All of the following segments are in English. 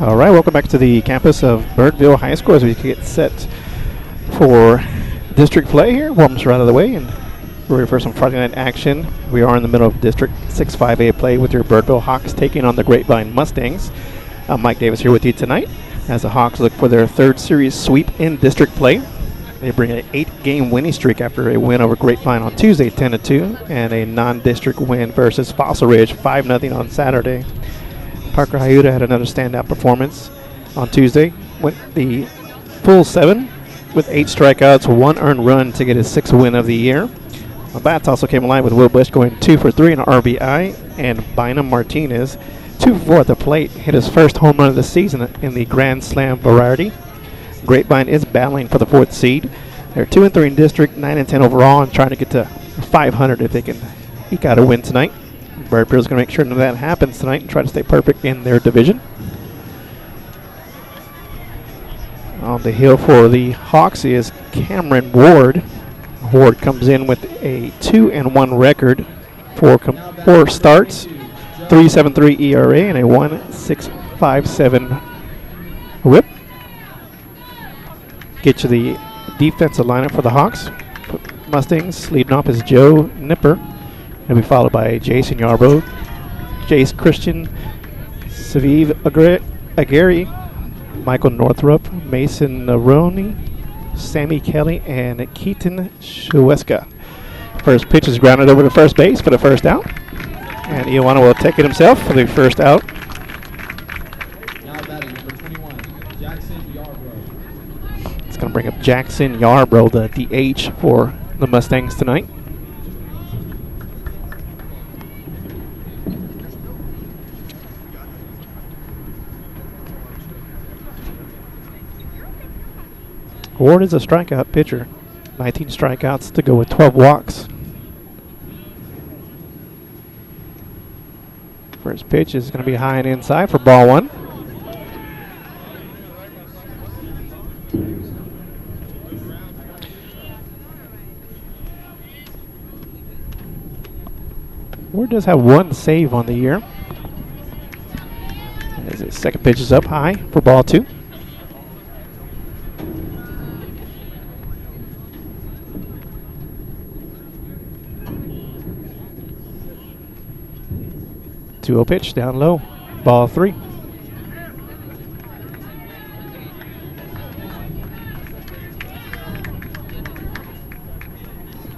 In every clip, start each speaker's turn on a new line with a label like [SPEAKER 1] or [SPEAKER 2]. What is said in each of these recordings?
[SPEAKER 1] All right, welcome back to the campus of Birdville High School as we get set for district play here. Warm-ups are out of the way and we're ready for some Friday night action. We are in the middle of District 6-5A play with your Birdville Hawks taking on the Grapevine Mustangs. I'm Mike Davis here with you tonight as the Hawks look for their third series sweep in district play. They bring an 8-game winning streak after a win over Grapevine on Tuesday, 10-2, and a non-district win versus Fossil Ridge, 5-0 on Saturday. Parker Hyuta had another standout performance on Tuesday. Went the full 7 with 8 strikeouts, 1 earned run to get his 6th win of the year. The bats also came alive with Will Bush going 2 for 3 in an RBI, and Bynum Martinez 2 for 4 at the plate, hit his first home run of the season in the Grand Slam variety. Grapevine is battling for the 4th seed. They're 2-3 in district, 9-10 overall, and trying to get to 500 if they can eke out a win tonight. BIRDVILLE is going to make sure none of that happens tonight and try to stay perfect in their division. On the hill for the Hawks is Cameron Ward. Ward comes in with a 2-1 record, 4 starts, 3.73 ERA, and a 1.657 whip. Get you the defensive lineup for the Hawks. Mustangs leading off is Joe Nipper. He'll be followed by Jason Yarbrough, Jace Christian, Saviv Agari, Michael Northrup, Mason Naroni, Sammy Kelly, and Keaton Shueska. First pitch is grounded over to first base for the first out. And Ioana will take it himself for the first out.
[SPEAKER 2] Now batting number 21, Jackson Yarbrough.
[SPEAKER 1] It's going to bring up Jackson Yarbrough, the DH for the Mustangs tonight. Ward is a strikeout pitcher. 19 strikeouts to go with 12 walks. First pitch is going to be high and inside for ball 1. Ward does have 1 save on the year. As his second pitch is up high for ball 2. 2-0 pitch down low. Ball 3.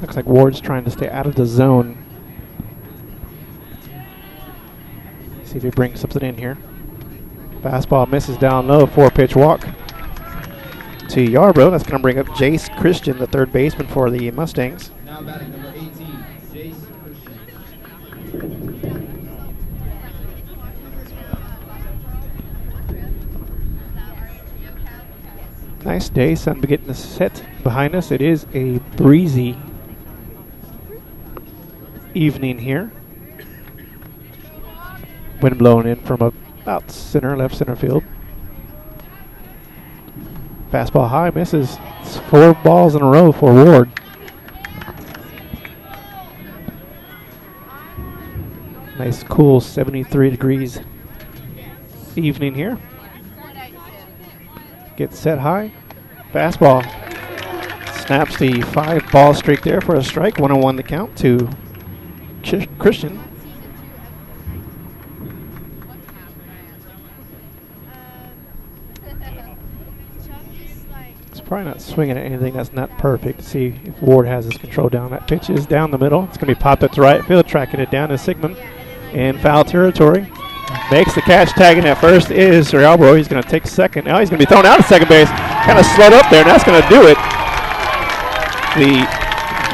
[SPEAKER 1] Looks like Ward's trying to stay out of the zone. See if he brings something in here. Fastball misses down low. 4-pitch walk to Yarbrough. That's going to bring up Jace Christian, the third baseman for the Mustangs.
[SPEAKER 2] Now batting number 18, Jace Christian.
[SPEAKER 1] Nice day. Sun getting the set behind us. It is a breezy evening here. Wind blowing in from about left center field. Fastball high, misses. It's 4 balls in a row for Ward. Nice cool 73 degrees evening here. Gets set high. Fastball. Snaps the 5-ball streak there for a strike. 1-1 the count to Christian. It's probably not swinging at anything that's not perfect. See if Ward has his control down. That pitch is down the middle. It's going to be popped up to right field, tracking it down to Sigmund in foul territory. Makes the catch, tagging at first is Yarbrough. He's going to take second. Now he's going to be thrown out at second base. Kind of slowed up there, and that's going to do it. The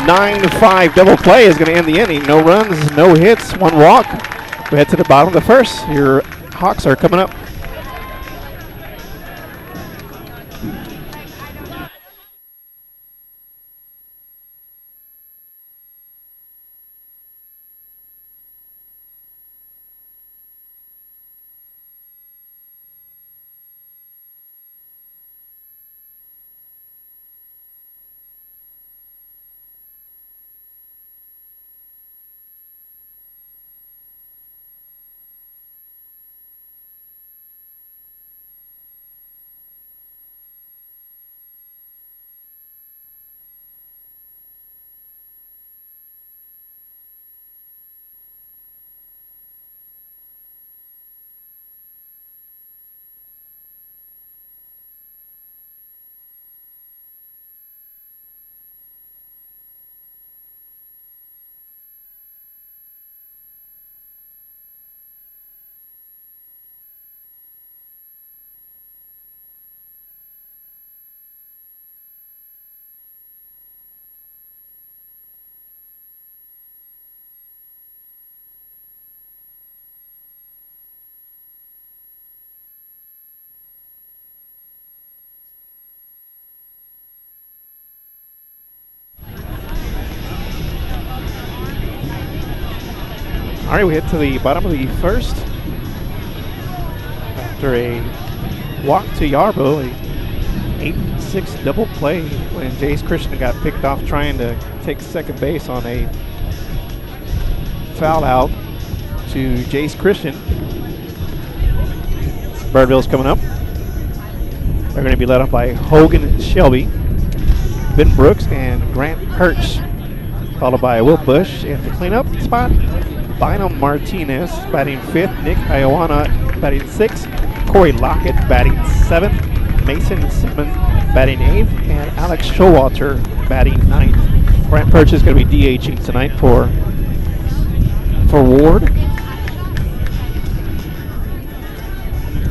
[SPEAKER 1] 9-5 double play is going to end the inning. No runs, no hits, 1 walk. We head to the bottom of the first. Your Hawks are coming up. All right, we head to the bottom of the first. After a walk to Yarbrough, a 8-6 double play when Jace Christian got picked off trying to take second base on a foul out to Jace Christian. Birdville's coming up. They're going to be led off by Hogan Shelby, Ben Brooks, and Grant Hirsch, followed by Will Bush in the cleanup spot. Bynum Martinez batting 5th, Nick Ioana batting 6th, Corey Lockett batting 7th, Mason Sigmund batting 8th, and Alex Showalter batting 9th. Grant Hirsch is going to be DHing tonight for Ward.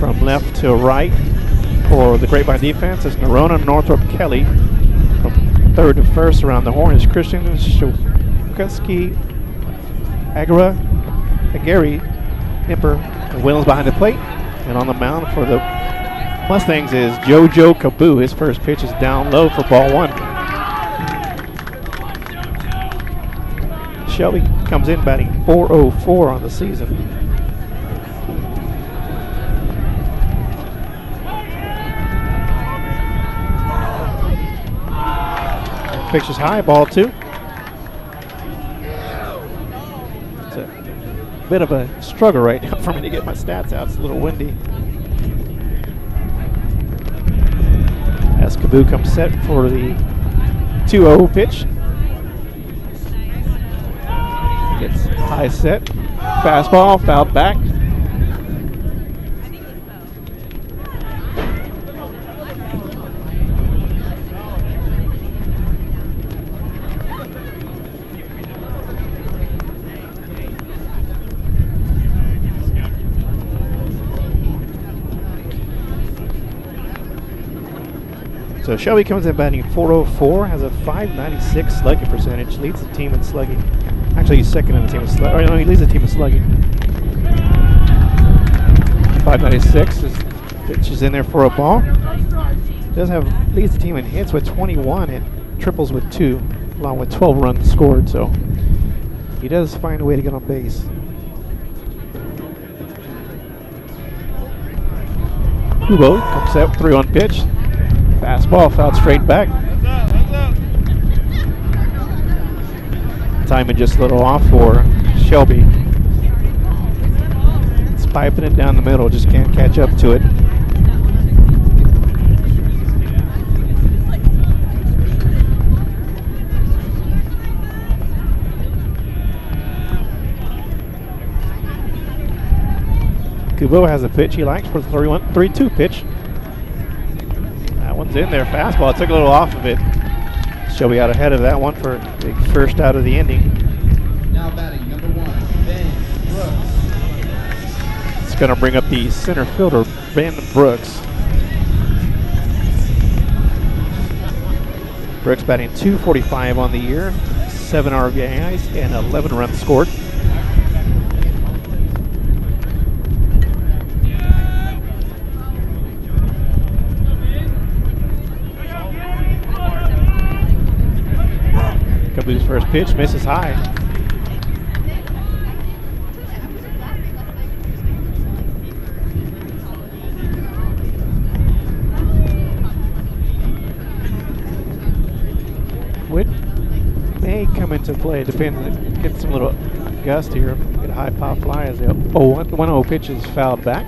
[SPEAKER 1] From left to right for the Grapevine defense is Nerona Northrop Kelly. From third to first around the horn is Christian Shokuski, Agara, Gary, Nipper, and Williams behind the plate. And on the mound for the Mustangs is JoJo Kaboo. His first pitch is down low for ball 1. Shelby comes in batting .404 on the season. Pitch is high, ball 2. Bit of a struggle right now for me to get my stats out. It's a little windy. As Kaboo comes set for the 2-0 pitch. Gets high set. Fastball, fouled back. So Shelby comes in batting 404, has a 596 slugging percentage, leads the team in slugging. Actually, he's second in the team in slugging. No, he leads the team in slugging. 596 is in there for a ball. Leads the team in hits with 21 and triples with 2, along with 12 runs scored. So he does find a way to get on base. Kubo comes out 3-1 pitch. Fastball fouled straight back. Timing just a little off for Shelby. It's piping it down the middle, just can't catch up to it. Kubo has a pitch he likes for the 3-2 pitch. That one's in there. Fastball. Took a little off of it. Shelby out ahead of that one for the first out of the inning.
[SPEAKER 2] Now batting number 1, Ben Brooks.
[SPEAKER 1] It's going to bring up the center fielder, Ben Brooks. Brooks batting 245 on the year, 7 RBIs, and 11 runs scored. His first pitch misses high. Wind may come into play. Depends. Get some little gust here. Get a high pop fly as the 1-0 pitch is fouled back.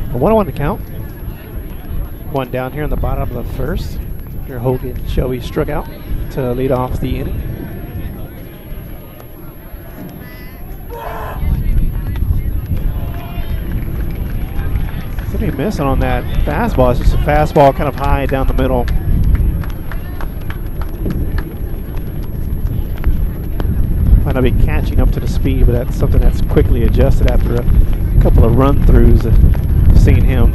[SPEAKER 1] A 1-1 to count. One down here in the bottom of the first. After Hogan Shelby struck out to lead off the inning. Somebody missing on that fastball. It's just a fastball kind of high down the middle. Might not be catching up to the speed, but that's something that's quickly adjusted after a couple of run-throughs. Seen him.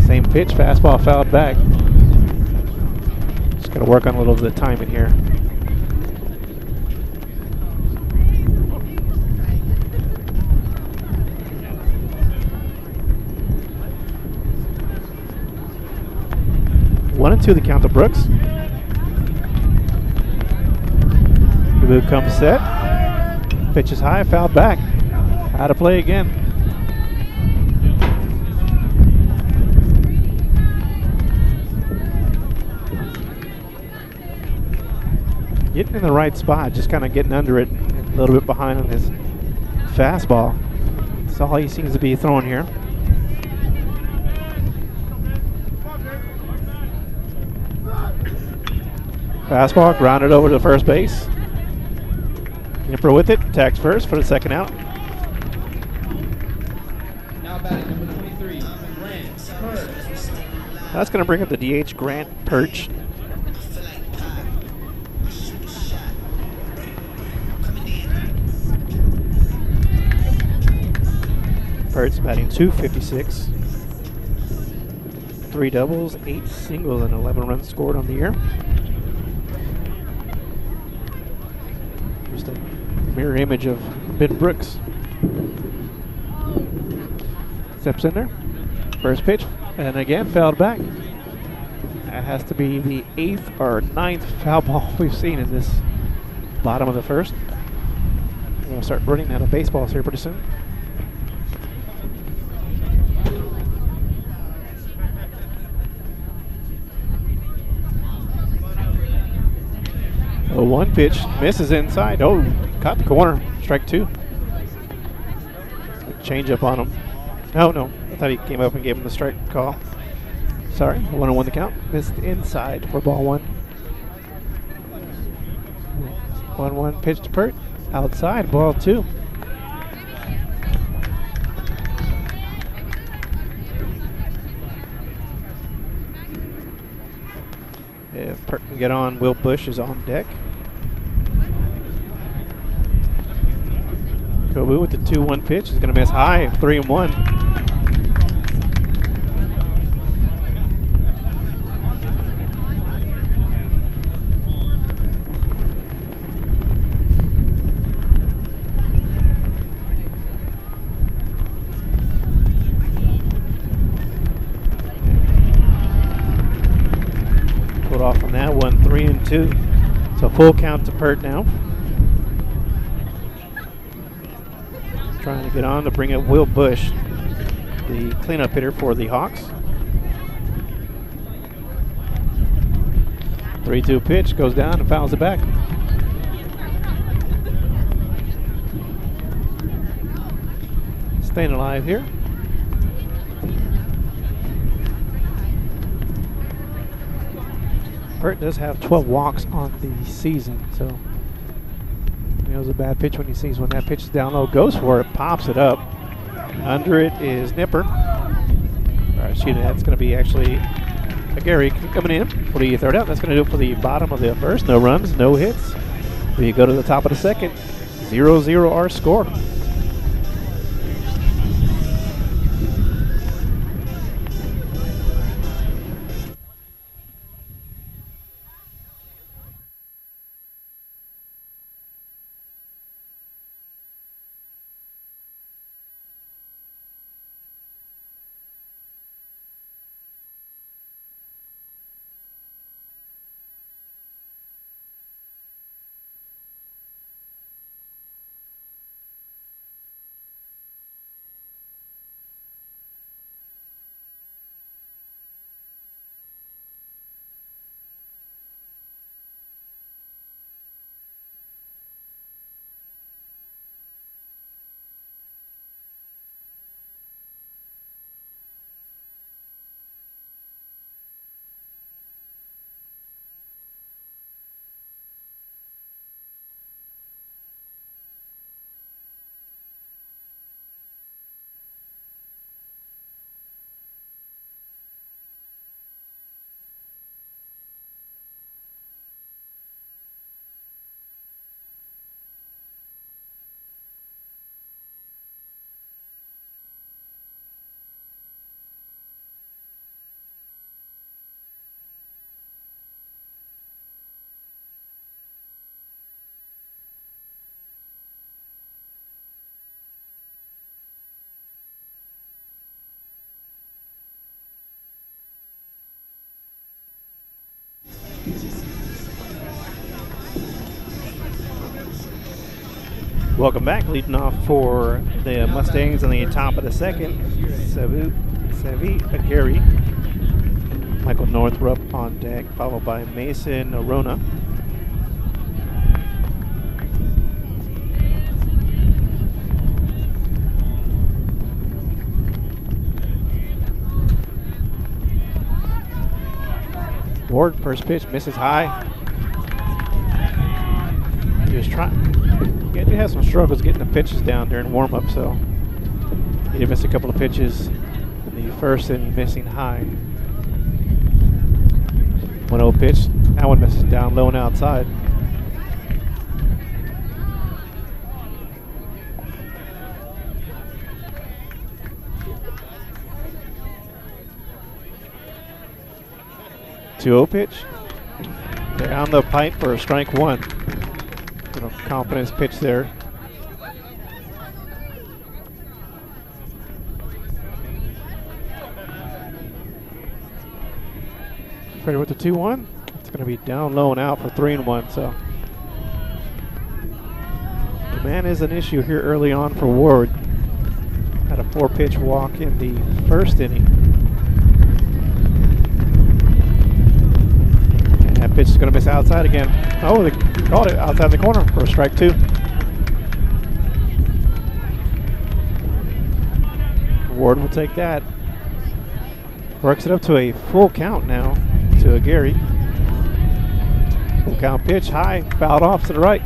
[SPEAKER 1] Same pitch, fastball fouled back. Just got to work on a little of the timing here. One and two the count to Brooks. Kubo comes set. Pitch is high, fouled back. Out of play again. Getting in the right spot, just kind of getting under it, a little bit behind on his fastball. That's all he seems to be throwing here. Fastball grounded over to first base. Nipper with it, tags first for the second out.
[SPEAKER 2] Now batting number 23, Grant Perch.
[SPEAKER 1] That's going to bring up the DH Grant Perch. Perch batting 256. 3 doubles, 8 singles, and 11 runs scored on the year. Just a mirror image of Ben Brooks. Steps in there. First pitch, and again fouled back. That has to be the 8th or 9th foul ball we've seen in this bottom of the first. We're going to start running out of baseballs here pretty soon. Oh, one pitch misses inside. Oh, caught the corner. Strike two. Change up on him. No. I thought he came up and gave him the strike call. Sorry, 1-1 the count. Missed inside for ball one. 1-1 pitch to Pert. Outside, ball two. If Pert can get on, Will Bush is on deck. Kobu with the 2-1 pitch is going to miss high, 3-1. Pulled off on that one, 3-2. So full count to Pert now. Trying to get on to bring up Will Bush, the cleanup hitter for the Hawks. 3-2 pitch goes down and fouls it back. Staying alive here. Pert does have 12 walks on the season, so it was a bad pitch when he sees when that pitch is down low. Goes for it, pops it up. Under it is Nipper. All right, that's going to be actually a Gary coming in for the third out. That's going to do it for the bottom of the first. No runs, no hits. We go to the top of the second. 0-0 our score. Welcome back. Leading off for the Mustangs on the top of the second, Savi Agari. Michael Northrup on deck, followed by Mason Arona. Ward, first pitch, misses high. Just trying. He did have some struggles getting the pitches down during warm-up, so he did miss a couple of pitches in the first inning, missing high. 1-0 pitch. That one misses down low and outside. Two-0 pitch. Down the pipe for a strike one. Little confidence pitch there. Ready with the 2-1. It's going to be down low and out for 3-1. So Man is an issue here early on for Ward. Had a 4-pitch walk in the first inning. And that pitch is going to miss outside again. Oh, they called it outside the corner for a strike 2. Ward will take that. Works it up to a full count now to Gary. Full count pitch, high, fouled off to the right.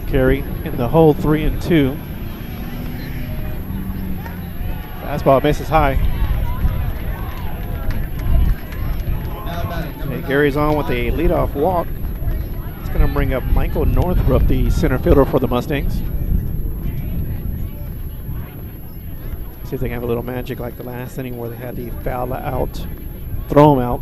[SPEAKER 1] Gary in the hole, 3-2. Fastball misses high. Gary's on with a leadoff walk. It's going to bring up Michael Northrup, the center fielder for the Mustangs. See if they can have a little magic like the last inning where they had the foul out, throw him out.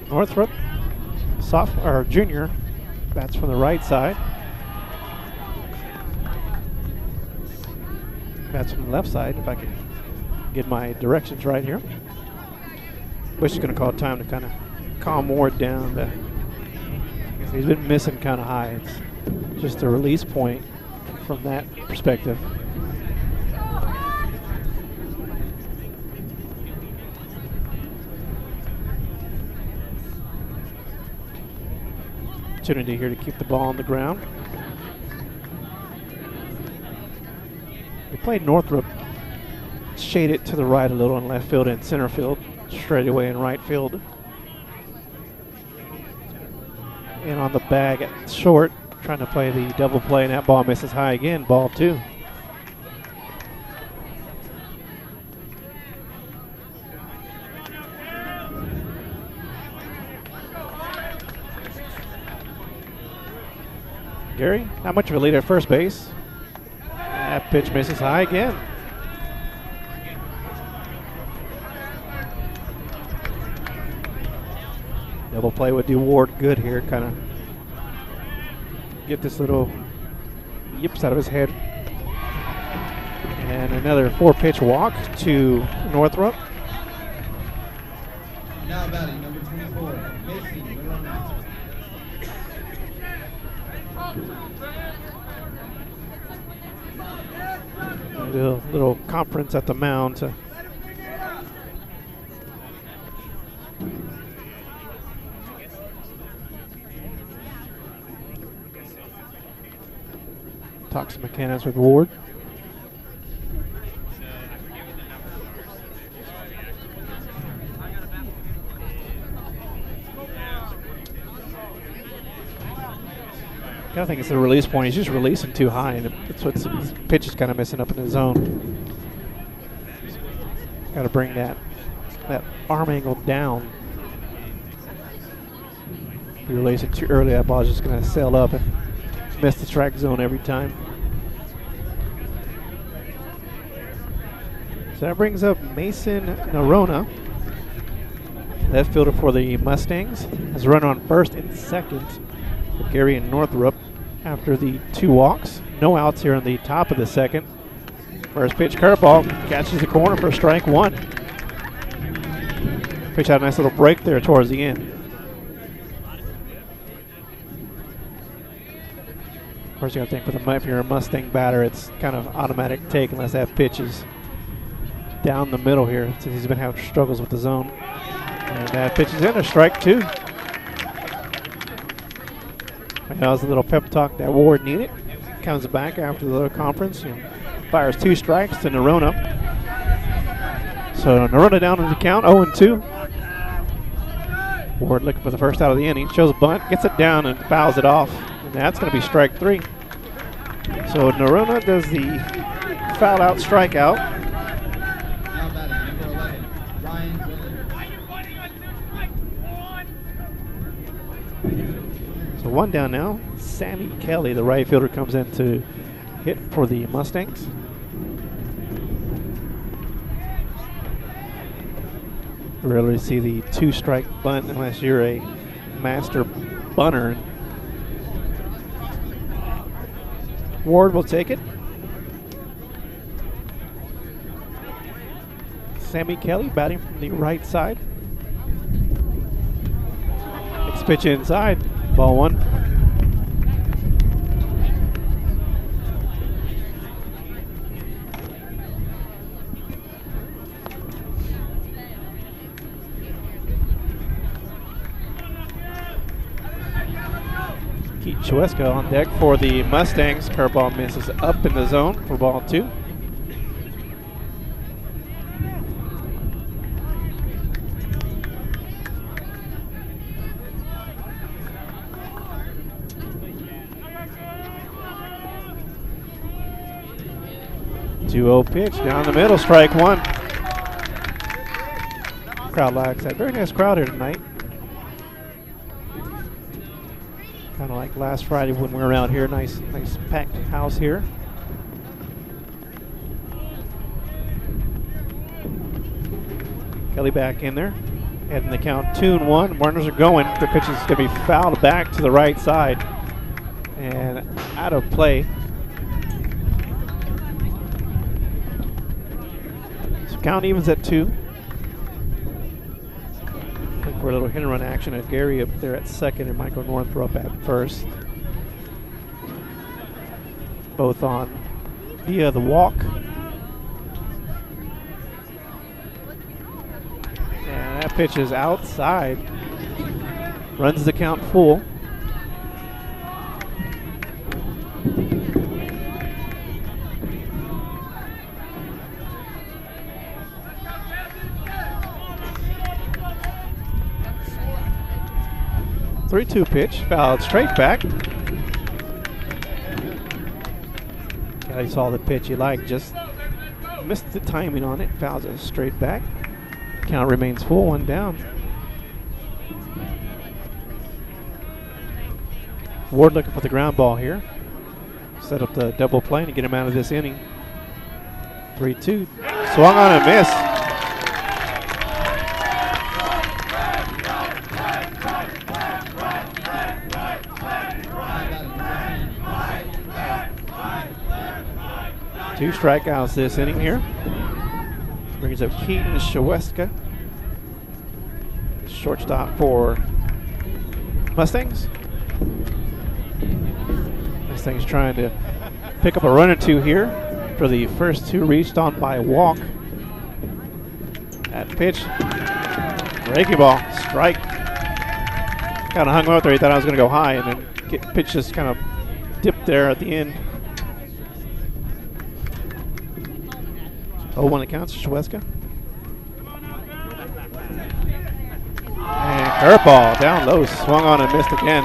[SPEAKER 1] Northrup, sophomore or junior, bats from the right side. Bats from the left side, if I can get my directions right here. Bush is going to call time to kind of calm Ward down. He's been missing kind of high. It's just a release point from that perspective. Opportunity here to keep the ball on the ground. We played Northrup shaded to the right a little in left field and center field, straight away in right field. And on the bag at short, trying to play the double play, and that ball misses high again, ball 2. Gary, not much of a lead at first base. That pitch misses high again. Double play would do Ward good here, kind of get this little yips out of his head. And another 4-pitch walk to Northrup.
[SPEAKER 2] Now batting number 24, Mason.
[SPEAKER 1] A little conference at the mound to talk some mechanics with Ward. I think it's the release point. He's just releasing too high, and that's what his pitch is kind of missing up in the zone. Got to bring that arm angle down. If you release it too early, that ball is just going to sail up and miss the strike zone every time. So that brings up Mason Narona, left fielder for the Mustangs. Has a runner on first and second for Gary and Northrup after the 2 walks. No outs here in the top of the second. First pitch curveball catches the corner for strike 1. Pitch had a nice little break there towards the end. Of course, you got to think if you're a Mustang batter, it's kind of automatic take unless that pitch is down the middle here, since he's been having struggles with the zone. And that pitch is in, a strike 2. And that was a little pep talk that Ward needed. Comes back after the little conference and fires 2 strikes to Narona. So Narona down in the count, 0-2. Ward looking for the first out of the inning. Shows a bunt, gets it down and fouls it off. And that's going to be strike 3. So Narona does the foul out strikeout.
[SPEAKER 2] Now batting number 11, Ryan Williams.
[SPEAKER 1] So 1 down now. Sammy Kelly, the right fielder, comes in to hit for the Mustangs. rarely see the 2-strike bunt unless you're a master bunter. Ward will take it. Sammy Kelly batting from the right side. Next pitch inside, ball 1. Keith Cheweska on deck for the Mustangs. Curveball misses up in the zone for ball 2. Two-0 pitch down the middle, strike 1. Crowd likes that. Very nice crowd here tonight. Kind of like last Friday when we were around here. Nice packed house here. Kelly back in there. Heading the count 2-1. Runners are going. The pitch is going to be fouled back to the right side and out of play. So count evens at 2. Look for a little hit and run action at Gary up there at second and Michael Northrup at first. Both on via the walk. And that pitch is outside. Runs the count full. Three-two pitch, fouled straight back. Kelly saw the pitch he liked, just missed the timing on it. Fouls it straight back. Count remains full, 1 down. Ward looking for the ground ball here. Set up the double play to get him out of this inning. 3-2. Swung on and missed. Two strikeouts this inning here. Brings up Keaton Cheweska, shortstop for Mustangs. Mustangs trying to pick up a run or two here. For the first 2 reached on by walk. That pitch, breaking ball, strike. Kind of hung out there. He thought I was going to go high, and then pitch just kind of dipped there at the end. 0-1 it counts to Cheweska. And curveball down low, swung on and missed again.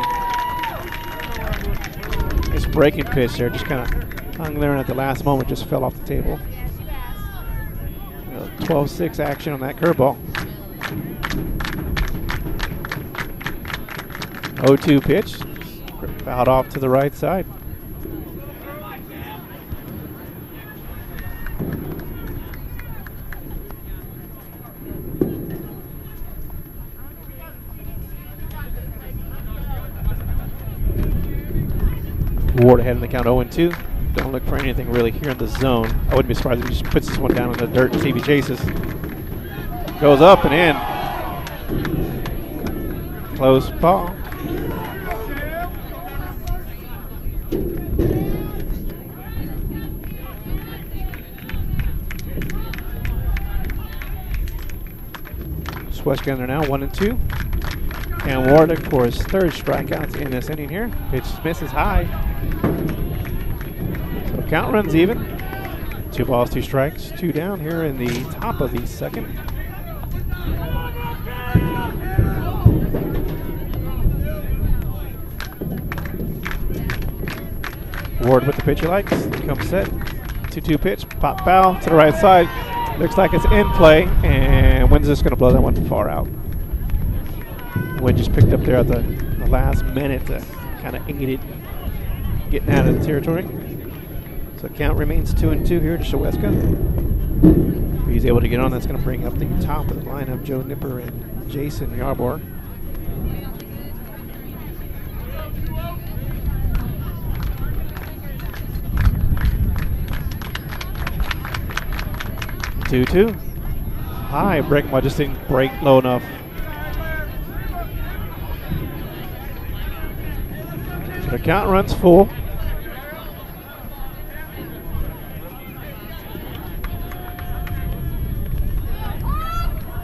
[SPEAKER 1] Nice breaking pitch there, just kind of hung there and at the last moment just fell off the table. 12-6 action on that curveball. 0-2 pitch, fouled off to the right side. Ward ahead in the count 0-2. Don't look for anything really here in the zone. I wouldn't be surprised if he just puts this one down in the dirt and see if he chases. Goes up and in. Close ball. Cheweska in there now, 1-2. And Ward for his 3rd strikeout in this inning here. Pitch misses high. So count runs even. 2 balls, 2 strikes, 2 down here in the top of the 2nd. Ward with the pitch he likes. Comes set. 2-2 pitch. Pop foul to the right side. Looks like it's in play. And when's this going to blow that one far out? Wind just picked up there at the last minute to kind of aid it getting out of the territory. So count remains 2-2 here to Cheweska. he's able to get on, that's going to bring up the top of the lineup, Joe Nipper and Jason Yarborough. Two. High break, but just didn't break low enough. So the count runs full.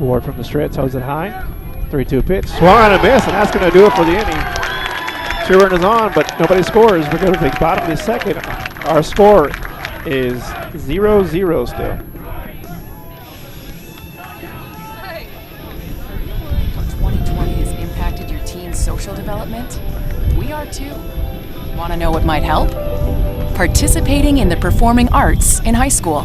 [SPEAKER 1] Ward from the stretch, holds it high. 3-2 pitch, swung on a miss, and that's going to do it for the inning. 2 runners on, but nobody scores. We're going to the bottom of the second. Our score is 0-0 still.
[SPEAKER 3] 2020 has impacted your teen's social development? We are too. Want to know what might help? Participating in the performing arts in high school.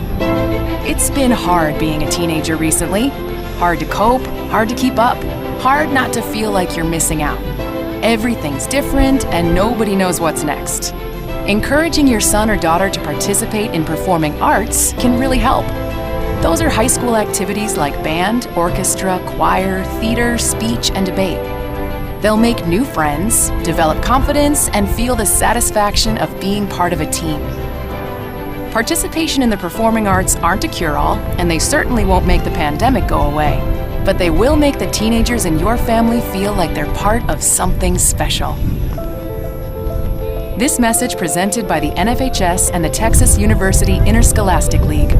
[SPEAKER 3] It's been hard being a teenager recently. Hard to cope, hard to keep up, hard not to feel like you're missing out. Everything's different and nobody knows what's next. Encouraging your son or daughter to participate in performing arts can really help. Those are high school activities like band, orchestra, choir, theater, speech, and debate. They'll make new friends, develop confidence, and feel the satisfaction of being part of a team. Participation in the performing arts aren't a cure-all, and they certainly won't make the pandemic go away. But they will make the teenagers in your family feel like they're part of something special. This message presented by the NFHS and the Texas University Interscholastic League.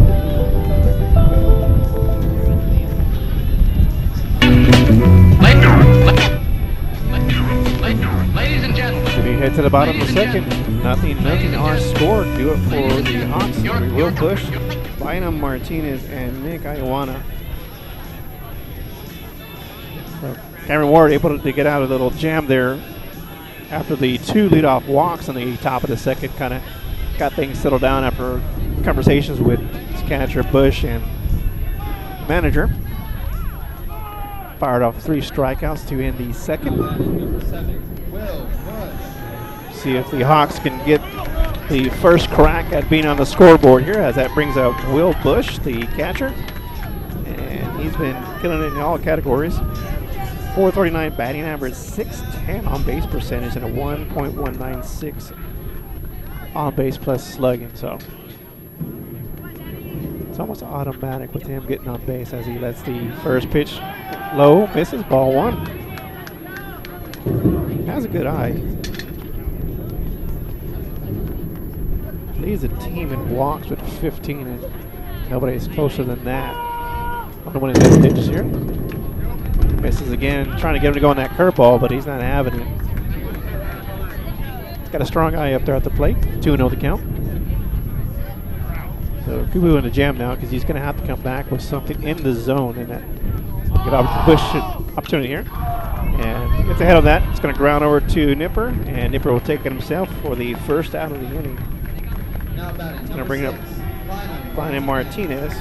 [SPEAKER 2] Ladies and gentlemen.
[SPEAKER 1] We head to the bottom of the second. Nothing. Our score. Do it for the Hawks. We will push. Bynum Martinez and Nick Iowana. So Cameron Ward able to get out a little jam there after the 2 leadoff walks on the top of the second. Kind of got things settled down after conversations with catcher Bush and manager. Fired off 3 strikeouts to end the second. See if the Hawks can get the first crack at being on the scoreboard here, as that brings out Will Bush, the catcher. And he's been killing it in all categories. 439 batting average, 610 on base percentage, and a 1.196 on base plus slugging. So it's almost automatic with him getting on base as he lets the first pitch low, misses, ball 1. Has a good eye. Leads the team in walks with 15, and nobody's closer than that. Only one of the pitches here. Misses again, trying to get him to go on that curveball, but he's not having it. Got a strong eye up there at the plate. 2-0 the count. So Kubu in the jam now because he's going to have to come back with something in the zone, and that good opportunity here. And gets ahead of that. It's going to ground over to Nipper, and Nipper will take it himself for the first out of the inning. It's going to bring up Bynum Martinez.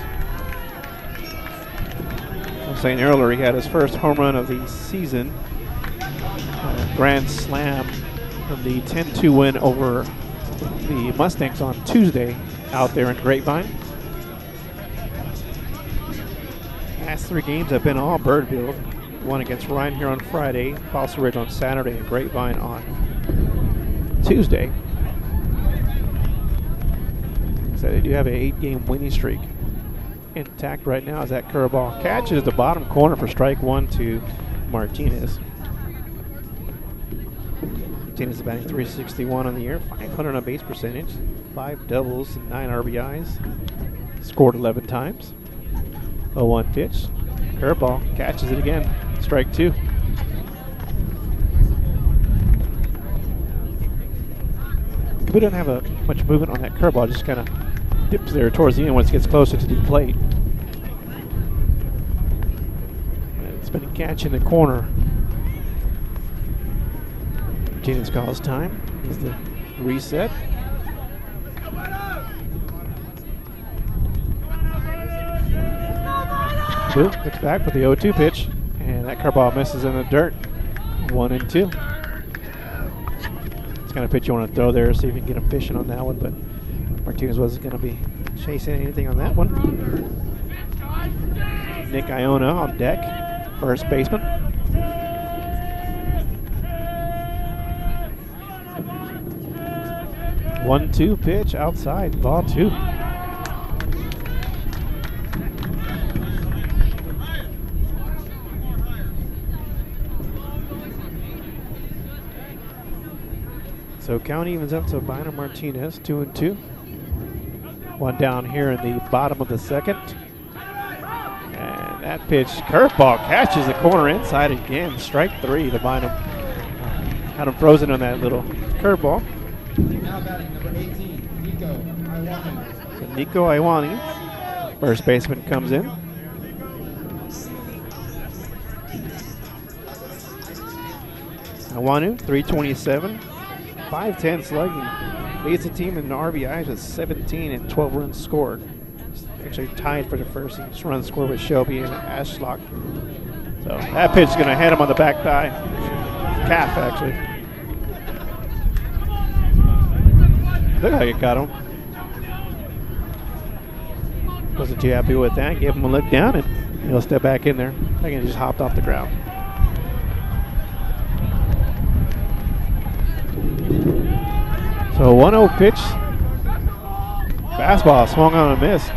[SPEAKER 1] I was saying earlier, he had his first home run of the season. Grand slam from the 10-2 win over the Mustangs on Tuesday out there in Grapevine. Last 3 games have been all Birdville. One against Ryan here on Friday, Fossil Ridge on Saturday, and Grapevine on Tuesday. So they do have an 8-game winning streak intact right now as that curveball catches the bottom corner for strike 1 to Martinez. Martinez is batting .361 on the year, 500 on base percentage, 5 doubles and 9 RBIs. Scored 11 times. 0-1 pitch. Curveball catches it again. Strike 2. We don't have much movement on that curveball, just kind of dips there towards the end once it gets closer to the plate. It's been a catch in the corner. Martinez calls time. Here's the reset. Boo looks back with the 0-2 pitch, and that curveball misses in the dirt. 1-2. It's kind of pitch you want to throw there, see if you can get him fishing on that one, but Martinez wasn't going to be chasing anything on that one. Nick Iona on deck, first baseman. One-two pitch outside, ball 2. So count evens up to Bynum Martinez, 2-2. One down here in the bottom of the second. And that pitch, curveball, catches the corner inside again. Strike 3 to Bynum. Had him frozen on that little curveball.
[SPEAKER 2] Now batting number 18, Nico Iwani.
[SPEAKER 1] So Nico Iwani, first baseman, comes in. Iwanu, 327. 5'10" slugging, leads the team in RBIs with 17 and 12 runs scored. Actually tied for the first run scored with Shelby and Ashlock. So that pitch is going to hit him on the back thigh, calf actually. Look like it got him. Wasn't too happy with that. Gave him a look down and he'll step back in there. I think he just hopped off the ground. So 1-0 pitch. Fastball swung on a miss.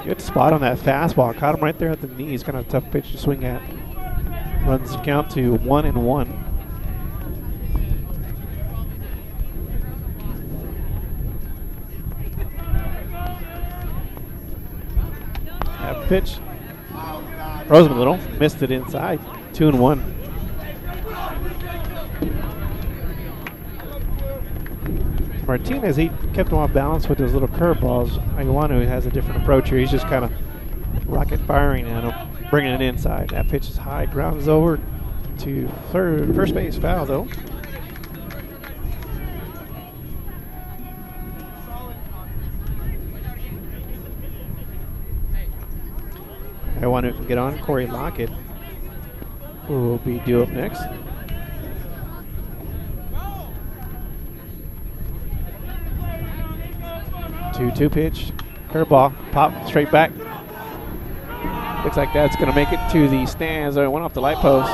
[SPEAKER 1] Good spot on that fastball. Caught him right there at the knees. Kind of a tough pitch to swing at. Runs the count to 1-1. That pitch. Froze him a little. Missed it inside. 2-1. Martinez, he kept him off balance with those little curveballs. Iwanu has a different approach here. He's just kind of rocket firing at him, bringing it inside. That pitch is high, grounds over to first base, foul though. Iwanu can get on. Corey Lockett will be due up next. 2-2 pitch, curveball, pop straight back. Looks like that's going to make it to the stands. It went off the light post.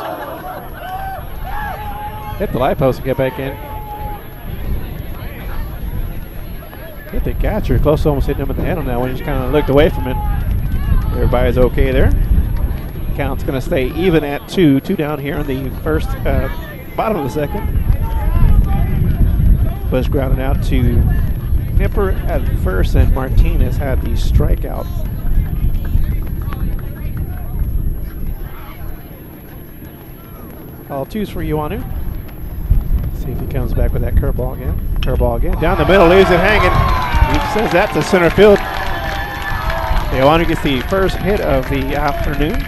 [SPEAKER 1] Hit the light post and get back in. Hit the catcher, close to almost hitting him in the head on that one. He just kind of looked away from it. Everybody's okay there. Count's going to stay even at 2. 2 down here in the first, bottom of the second. Bush grounded out to Nipper at first, and Martinez had the strikeout. All 2s for Iwanu. See if he comes back with that curveball again. Curveball again. Down the middle, leaves it hanging. He sends that to center field. Iwanu gets the first hit of the afternoon.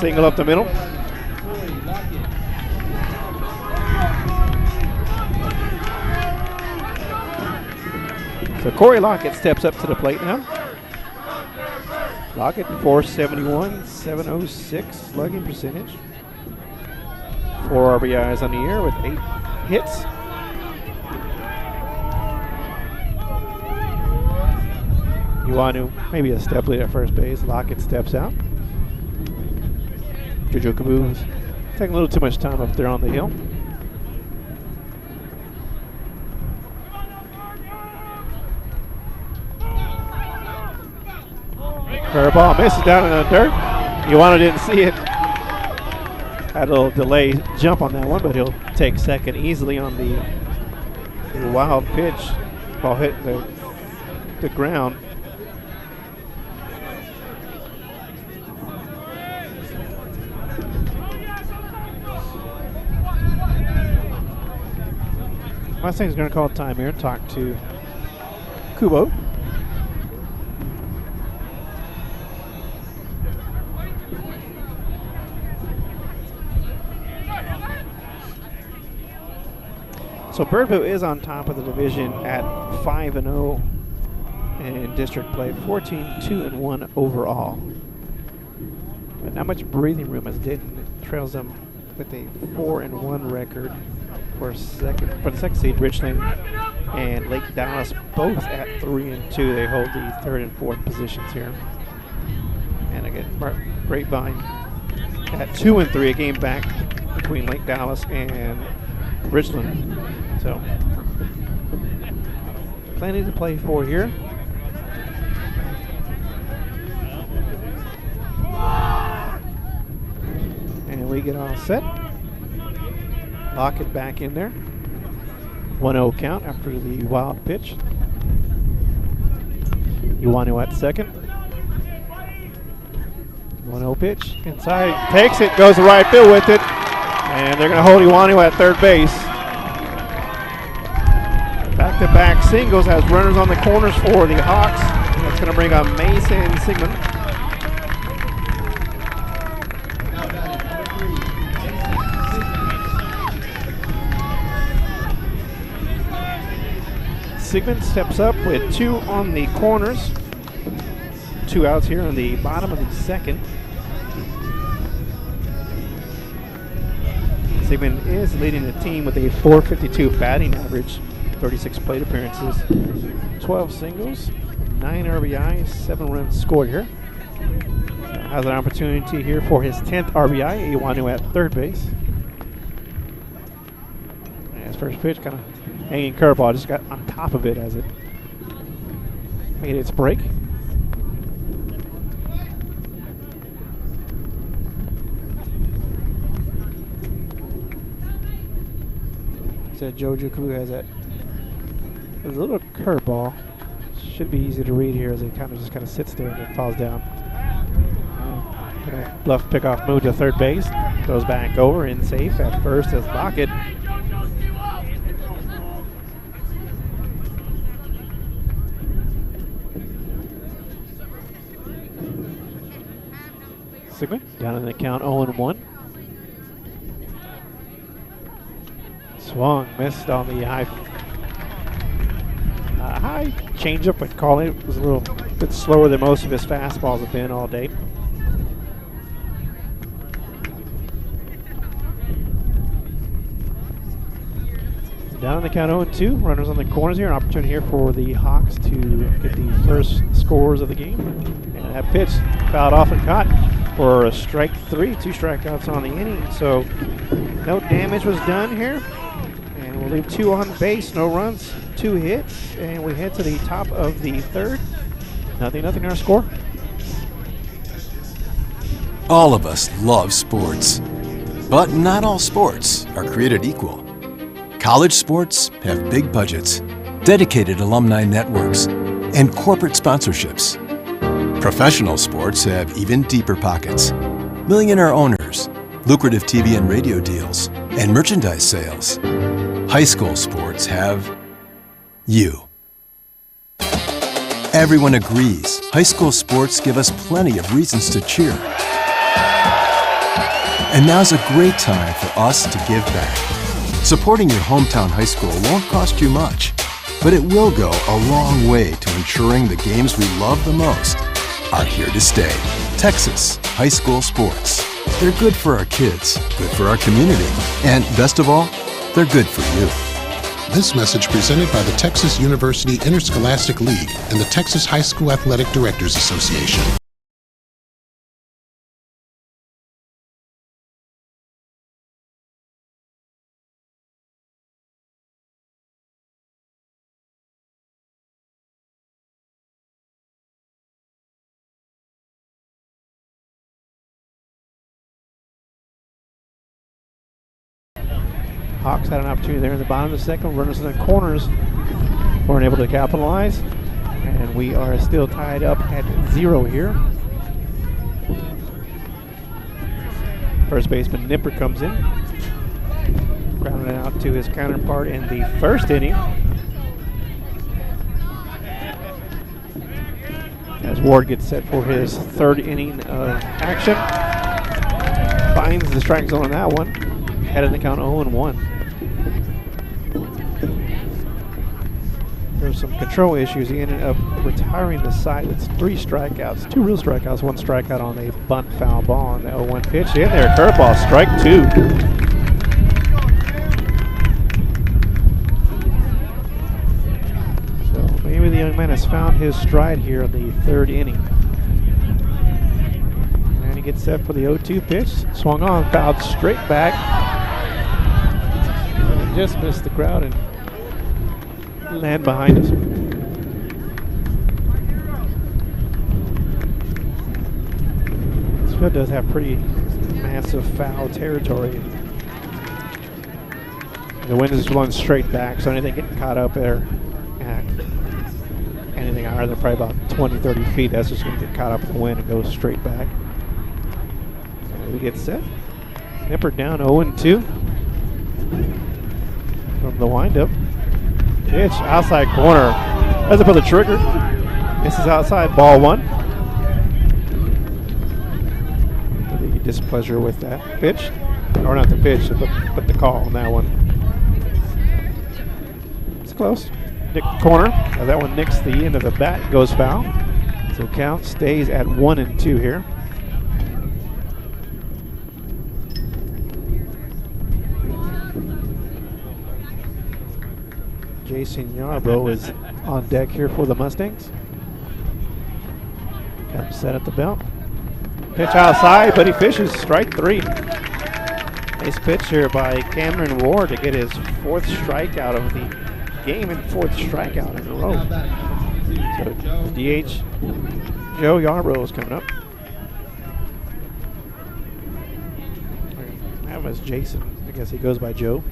[SPEAKER 1] Single up the middle. So Corey Lockett steps up to the plate now. Lockett, 471, 706 slugging percentage. 4 RBIs on the year with 8 hits. Iwanu, maybe a step lead at first base. Lockett steps out. Jojo Caboose taking a little too much time up there on the hill. Curveball misses down in the dirt. Iwanu didn't see it. Had a little delay jump on that one, but he'll take second easily on the wild pitch. Ball hit the ground. Mustang's going to call time here and talk to Kubo. So Birdville is on top of the division at 5-0 in district play, 14-2-1 overall. But not much breathing room as Denton trails them with a 4-1 record, for the second seed. Richland and Lake Dallas both at 3 and 2. They hold the 3rd and 4th positions here. And again, Grapevine at 2 and 3, a game back between Lake Dallas and Richland. So plenty to play for here. And we get all set. Lock it back in there. 1-0 count after the wild pitch. Iwanu at second. 1-0 pitch. Inside. Takes it. Goes to right field with it. And they're going to hold Iwanu at third base. Back-to-back singles has runners on the corners for the Hawks. That's going to bring up Mason Sigmund. Sigmund steps up with 2 on the corners. 2 outs here in the bottom of the second. Sigmund is leading the team with a .452 batting average, 36 plate appearances, 12 singles, 9 RBIs, 7 runs scored here. Has an opportunity here for his 10th RBI. Iwanu at third base. And his first pitch kind of hanging curveball, just got on top of it as it made its break. Said Jojo Kulu has that. There's a little curveball. Should be easy to read here as it kind of sits there and it falls down. Bluff pickoff move to third base. Goes back over in safe at first as Lockett. Sigmund down in the count 0-1. Swung, missed on the high changeup, but calling it was a little bit slower than most of his fastballs have been all day. Down in the count 0-2. Runners on the corners here. An opportunity here for the Hawks to get the first scores of the game. And that pitch fouled off and caught for a strike 3. 2 strikeouts on the inning. So no damage was done here. And we'll leave 2 on base. No runs, 2 hits. And we head to the top of the third. 0-0 our score.
[SPEAKER 4] All of us love sports. But not all sports are created equal. College sports have big budgets, dedicated alumni networks, and corporate sponsorships. Professional sports have even deeper pockets, millionaire owners, lucrative TV and radio deals, and merchandise sales. High school sports have you. Everyone agrees high school sports give us plenty of reasons to cheer. And now's a great time for us to give back. Supporting your hometown high school won't cost you much, but it will go a long way to ensuring the games we love the most are here to stay. Texas high school sports. They're good for our kids, good for our community, and best of all, they're good for you.
[SPEAKER 5] This message presented by the Texas University Interscholastic League and the Texas High School Athletic Directors Association.
[SPEAKER 1] Hawks had an opportunity there in the bottom of the second. Runners in the corners weren't able to capitalize. And we are still tied up at 0 here. First baseman Nipper comes in. Grounding it out to his counterpart in the first inning. As Ward gets set for his 3rd inning of action. Finds the strike zone on that one. Head in the count 0-1. There's some control issues. He ended up retiring the side with 3 strikeouts, 2 real strikeouts, 1 strikeout on a bunt foul ball on the 0-1 pitch. In there, curveball, strike 2. man has found his stride here in the third inning. And he gets set for the 0-2 pitch. Swung on, fouled straight back. And just missed the crowd and land behind us. This field does have pretty massive foul territory. The wind is blowing straight back, so anything getting caught up there at anything higher than probably about 20, 30 feet, that's just going to get caught up in the wind and go straight back. And we get set. Nipper down 0-2 from the windup. Pitch outside corner. Doesn't pull the trigger. Misses outside, ball one. The displeasure with that pitch, or not the pitch, but the call on that one. It's close. Nick corner. That one nicks the end of the bat, goes foul. So count stays at 1-2 here. Jason Yarbrough is on deck here for the Mustangs. Comes set at the belt. Pitch outside, but he fishes. Strike three. Nice pitch here by Cameron Ward to get his fourth strikeout of the game and fourth strikeout in a row. So DH Joe Yarbrough is coming up. That was Jason. I guess he goes by Joe.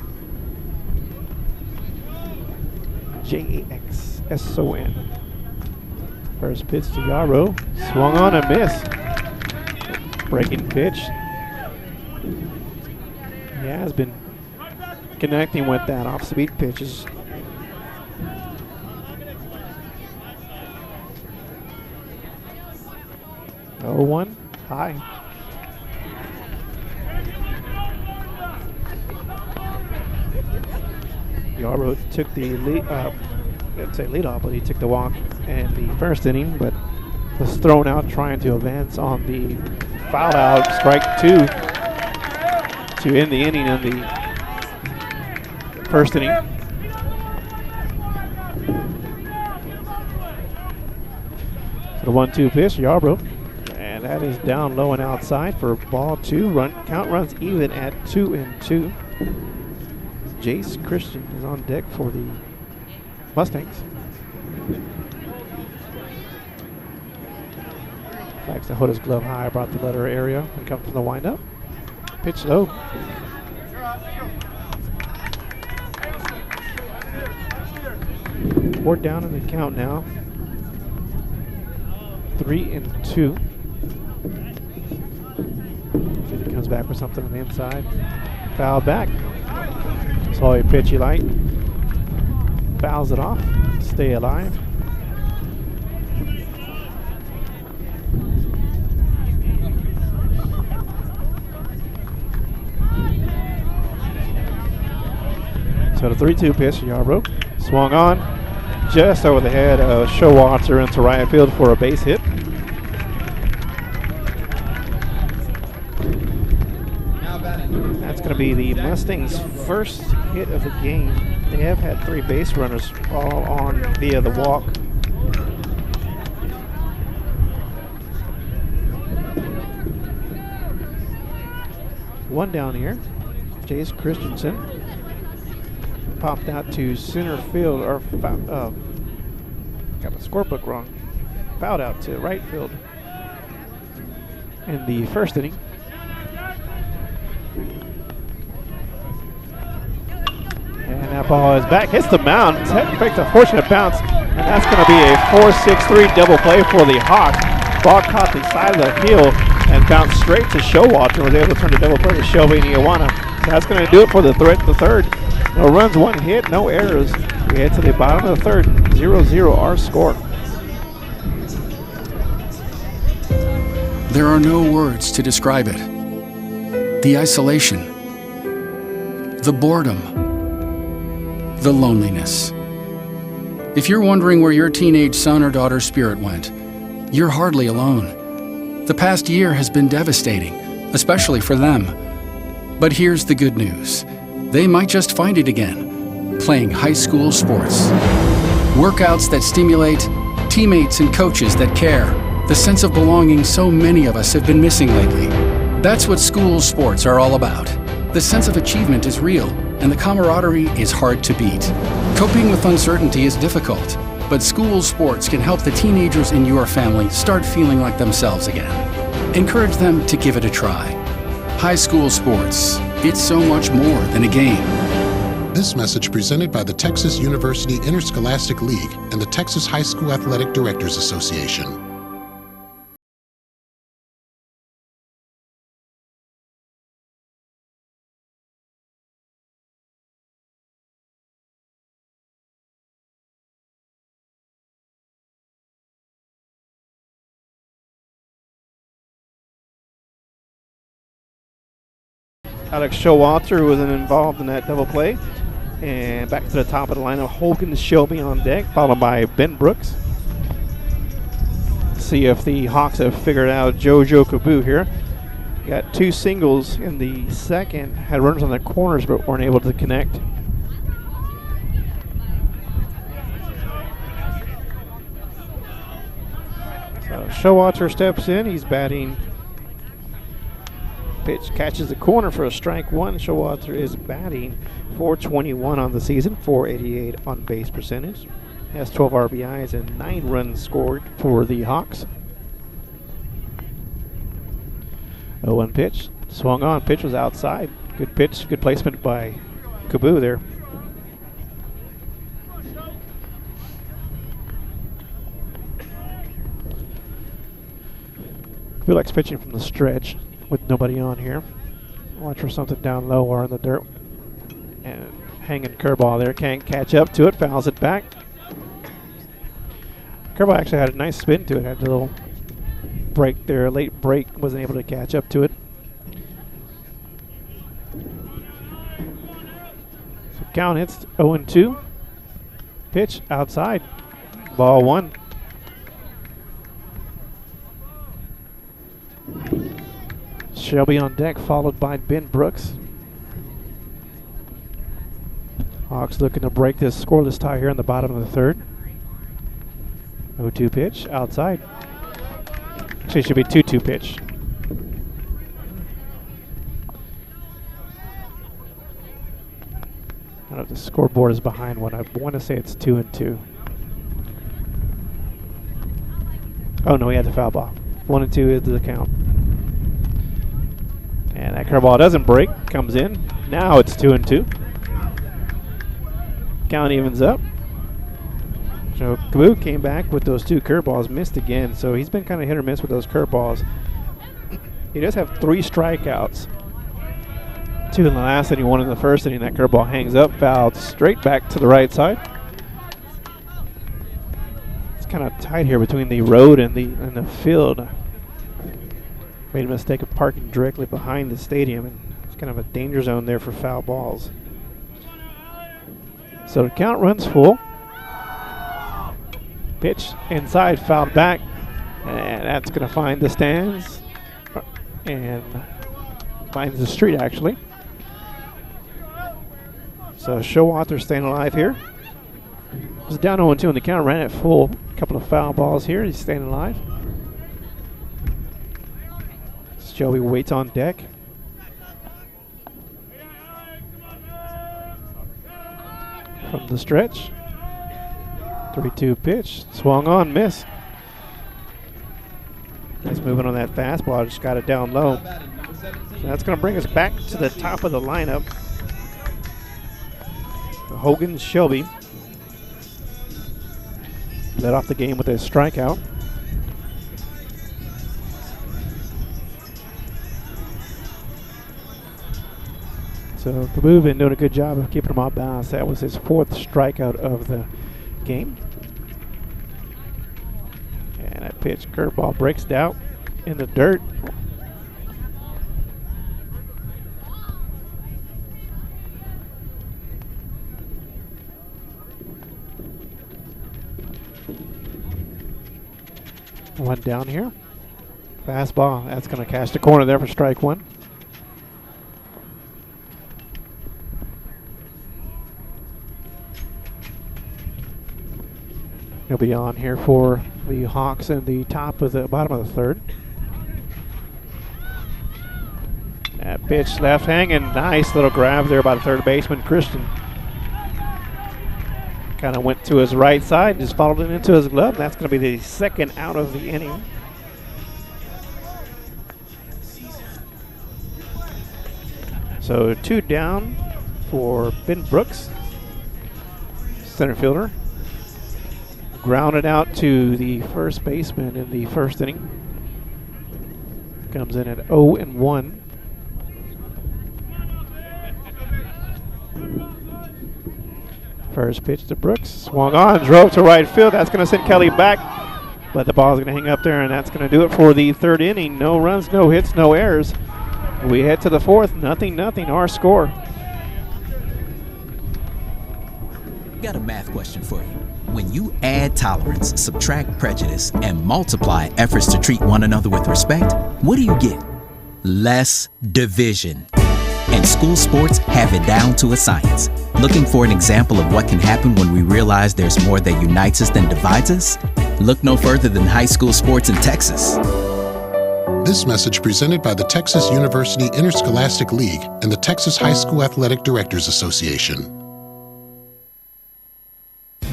[SPEAKER 1] Jaxson. First pitch to Yarbrough. Swung on a miss. Breaking pitch. He has been connecting with that off-speed pitches. Oh, 1 high. Yarbrough took the lead. I'd say lead off, but he took the walk in the first inning, but was thrown out trying to advance on the foul out, strike two to end the inning in the first inning. So the 1-2 pitch, Yarbrough, and that is down low and outside for ball two. Count runs even at 2-2. Jace Christian is on deck for the Mustangs. Flags to hold his glove high, brought the letter area and come from the windup. Pitch low. We're down in the count now. 3-2. He comes back with something on the inside. Foul back. Saw a pitch he liked. Fouls it off. Stay alive. So the 3-2 pitch, Yarbrough swung on just over the head of Showalter into right field for a base hit. That's going to be the Mustangs' first hit of the game. They have had 3 base runners all on via the walk. One down here, Jace Christensen popped out to center field, or got the scorebook wrong. Fouled out to right field in the first inning. And that ball is back, hits the mound. Takes a fortunate bounce, and that's going to be a 4-6-3 double play for the Hawks. Ball caught the side of the field and bounced straight to Showalter. Was able to turn the double play to Shelby Niawana. So that's going to do it for the third. No runs, 1 hit, no errors. We head to the bottom of the third. 0-0 our score.
[SPEAKER 6] There are no words to describe it. The isolation, the boredom, the loneliness. If you're wondering where your teenage son or daughter's spirit went, you're hardly alone. The past year has been devastating, especially for them. But here's the good news. They might just find it again, playing high school sports. Workouts that stimulate teammates and coaches that care, the sense of belonging so many of us have been missing lately. That's what school sports are all about. The sense of achievement is real, and the camaraderie is hard to beat. Coping with uncertainty is difficult, but school sports can help the teenagers in your family start feeling like themselves again. Encourage them to give it a try. High school sports, it's so much more than a game.
[SPEAKER 5] This message presented by the Texas University Interscholastic League and the Texas High School Athletic Directors Association.
[SPEAKER 1] Alex Showalter, who was involved in that double play. And back to the top of the lineup, Hogan Shelby on deck, followed by Ben Brooks. See if the Hawks have figured out JoJo Kaboo here. Got two singles in the second, had runners on the corners but weren't able to connect. So Showalter steps in, he's batting. Pitch catches the corner for a strike one. Showalter is batting .421 on the season, .488 on base percentage. He has 12 RBIs and 9 runs scored for the Hawks. 0-1 pitch. Swung on. Pitch was outside. Good pitch. Good placement by Kaboo there. Kaboo likes pitching from the stretch with nobody on here. Watch for something down low or in the dirt. And hanging curveball there. Can't catch up to it. Fouls it back. Curveball actually had a nice spin to it. Had a little break there. Late break. Wasn't able to catch up to it. So count hits 0-2. Pitch outside. Ball one. Shelby on deck, followed by Ben Brooks. Hawks looking to break this scoreless tie here in the bottom of the third. 0-2 pitch, outside. Actually, it should be 2-2 pitch. I don't know if the scoreboard is behind one. I want to say it's 2-2. Oh no, he had the foul ball. 1-2 is the count. And that curveball doesn't break, comes in. Now it's 2-2. Count evens up. So Kaboo came back with those two curveballs, missed again. So he's been kind of hit or miss with those curveballs. He does have 3 strikeouts. 2 in the last inning, 1 in the first inning. That curveball hangs up, fouled straight back to the right side. It's kind of tight here between the road and the field. Made a mistake of parking directly behind the stadium, and it's kind of a danger zone there for foul balls. So the count runs full. Pitch inside, fouled back, and that's going to find the stands and finds the street actually. So Showalter staying alive here. Was down 0-2 on the count, ran it full. A couple of foul balls here. He's staying alive. Joey waits on deck. From the stretch. 3-2 pitch. Swung on, missed. Nice moving on that fastball. Just got it down low. So that's going to bring us back to the top of the lineup. Hogan Shelby led off the game with a strikeout. So Kaboo been doing a good job of keeping him off balance. That was his 4th strikeout of the game. And that pitch, curveball, breaks out in the dirt. One down here. Fastball, that's going to catch the corner there for strike one. He'll be on here for the Hawks in the bottom of the third. That pitch left hanging. Nice little grab there by the third baseman, Christian. Kind of went to his right side, just followed it into his glove. That's going to be the second out of the inning. So 2 down for Ben Brooks, center fielder. Grounded out to the first baseman in the first inning. Comes in at 0-1. First pitch to Brooks, swung on, drove to right field. That's going to send Kelly back, but the ball's going to hang up there, and that's going to do it for the third inning. No runs, no hits, no errors. We head to the fourth, 0-0, our score.
[SPEAKER 7] Got a math question for you. When you add tolerance, subtract prejudice, and multiply efforts to treat one another with respect, what do you get? Less division. And school sports have it down to a science. Looking for an example of what can happen when we realize there's more that unites us than divides us? Look no further than high school sports in Texas.
[SPEAKER 5] This message presented by the Texas University Interscholastic League and the Texas High School Athletic Directors Association.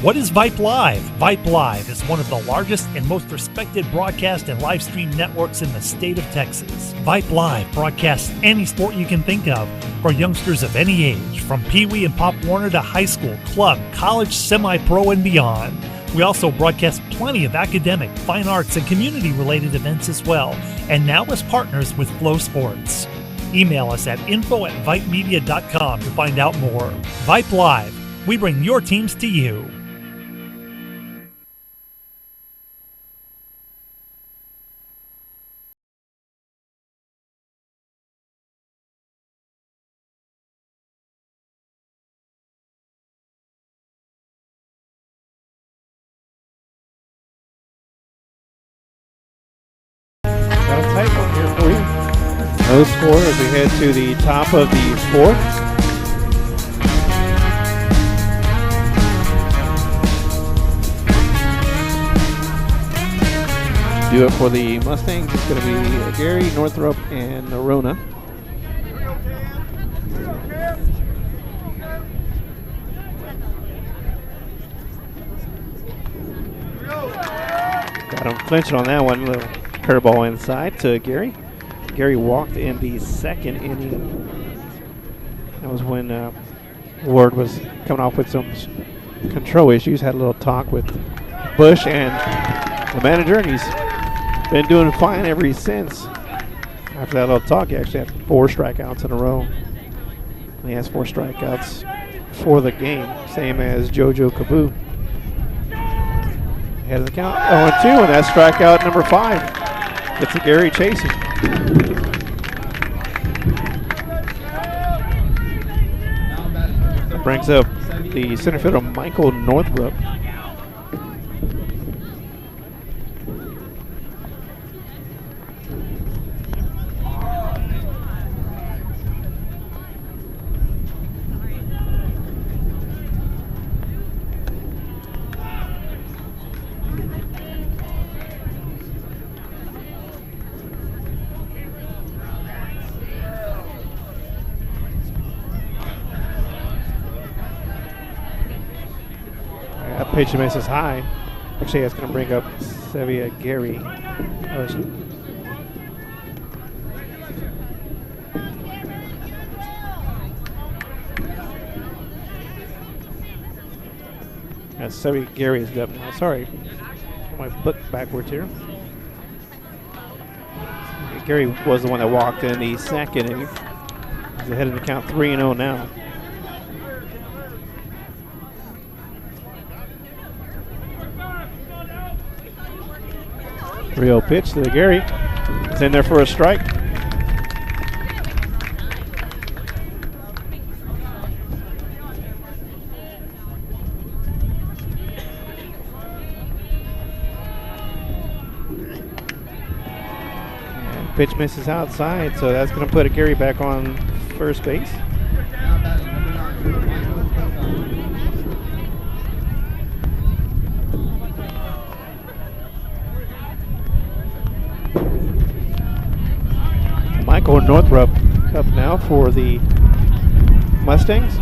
[SPEAKER 8] What is Vype Live? Vype Live is one of the largest and most respected broadcast and live stream networks in the state of Texas. Vype Live broadcasts any sport you can think of for youngsters of any age, from Pee Wee and Pop Warner to high school, club, college, semi-pro, and beyond. We also broadcast plenty of academic, fine arts, and community-related events as well, and now as partners with Flow Sports. Email us at info@vypemedia.com to find out more. Vype Live. We bring your teams to you.
[SPEAKER 1] Got a tight one here for you. No score as we head to the top of the fourth. Do it for the Mustangs. It's going to be Gary, Northrop, and Arona. Got him clinching on that one. Little curveball inside to Gary. Gary walked in the second inning. That was when Ward was coming off with some control issues. Had a little talk with Bush and the manager, and he's been doing fine ever since. After that little talk, he actually had 4 strikeouts in a row. And he has 4 strikeouts for the game, same as JoJo Kaboo. Head of the count, 0-2, and that's strikeout number 5. Gets a Gary chasing. That brings up the center fielder, Michael Northrup. That pitch misses high. Actually, that's going to bring up Sevilla Gary. Sevilla Gary is up now. Sorry, got my book backwards here. Gary was the one that walked in the second inning. He's ahead of the count, 3-0 now. Real pitch to Gary. It's in there for a strike. And pitch misses outside, so that's going to put a Gary back on first base. Michael Northrup up now for the Mustangs.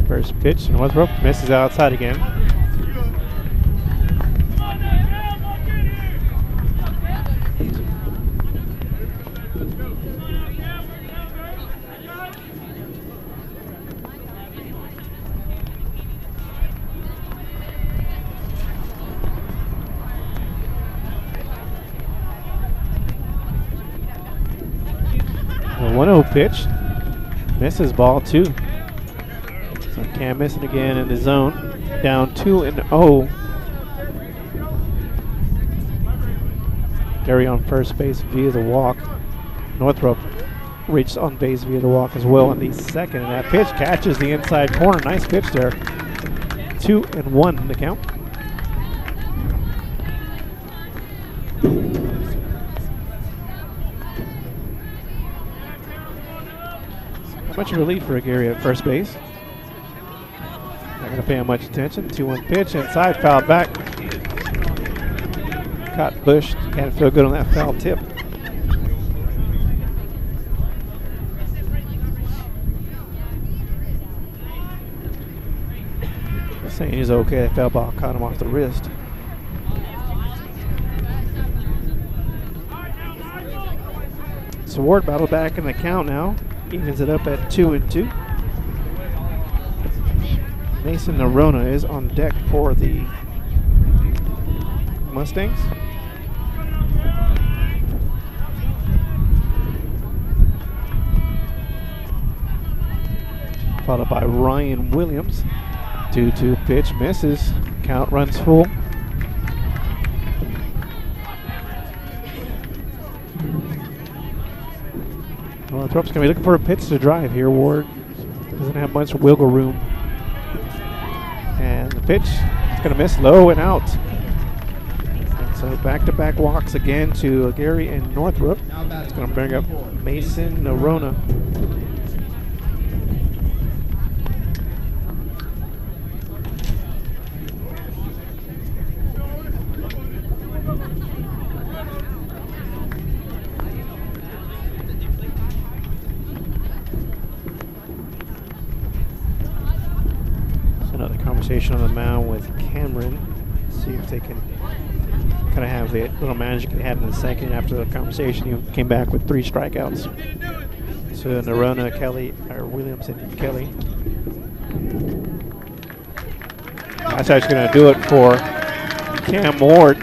[SPEAKER 1] First pitch, Northrup misses outside again. A 1-0 pitch, misses ball 2. So Cam missing again in the zone, down 2-0. Gary on first base via the walk. Northrup reached on base via the walk as well in the second, and that pitch catches the inside corner. Nice pitch there. 2-1 in the count. Much relief for Gary at first base. Not going to pay him much attention. 2-1 pitch inside, fouled back. Caught Bush. Can't feel good on that foul tip. Saying he's okay. That foul ball caught him off the wrist. So Ward battle back in the count now. Evens it up at 2-2. Mason Nerona is on deck for the Mustangs. Followed by Ryan Williams. 2-2 pitch misses. Count runs full. Northrop's going to be looking for a pitch to drive here. Ward doesn't have much wiggle room. And the pitch is going to miss low and out. And so back-to-back walks again to Gary and Northrup. It's going to bring up Mason Nerona. On the mound with Cameron. See if they can kind of have the little magic he had in the second after the conversation. He came back with 3 strikeouts. So Nerona, Kelly, or Williams and Kelly. That's actually going to do it for Cam Ward.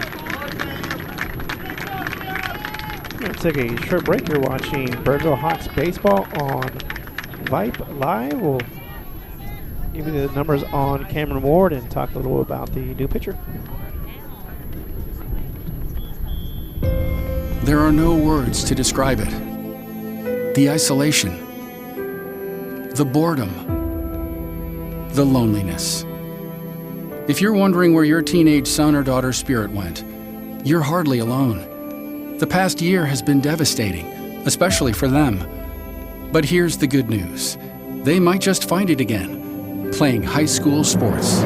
[SPEAKER 1] Going to take a short break. You're watching Birdville Hawks baseball on Vype Live. We'll give you the numbers on Cameron Ward and talk a little about the new pitcher.
[SPEAKER 6] There are no words to describe it. The isolation, the boredom, the loneliness. If you're wondering where your teenage son or daughter's spirit went, you're hardly alone. The past year has been devastating, especially for them. But here's the good news. They might just find it again. Playing high school sports.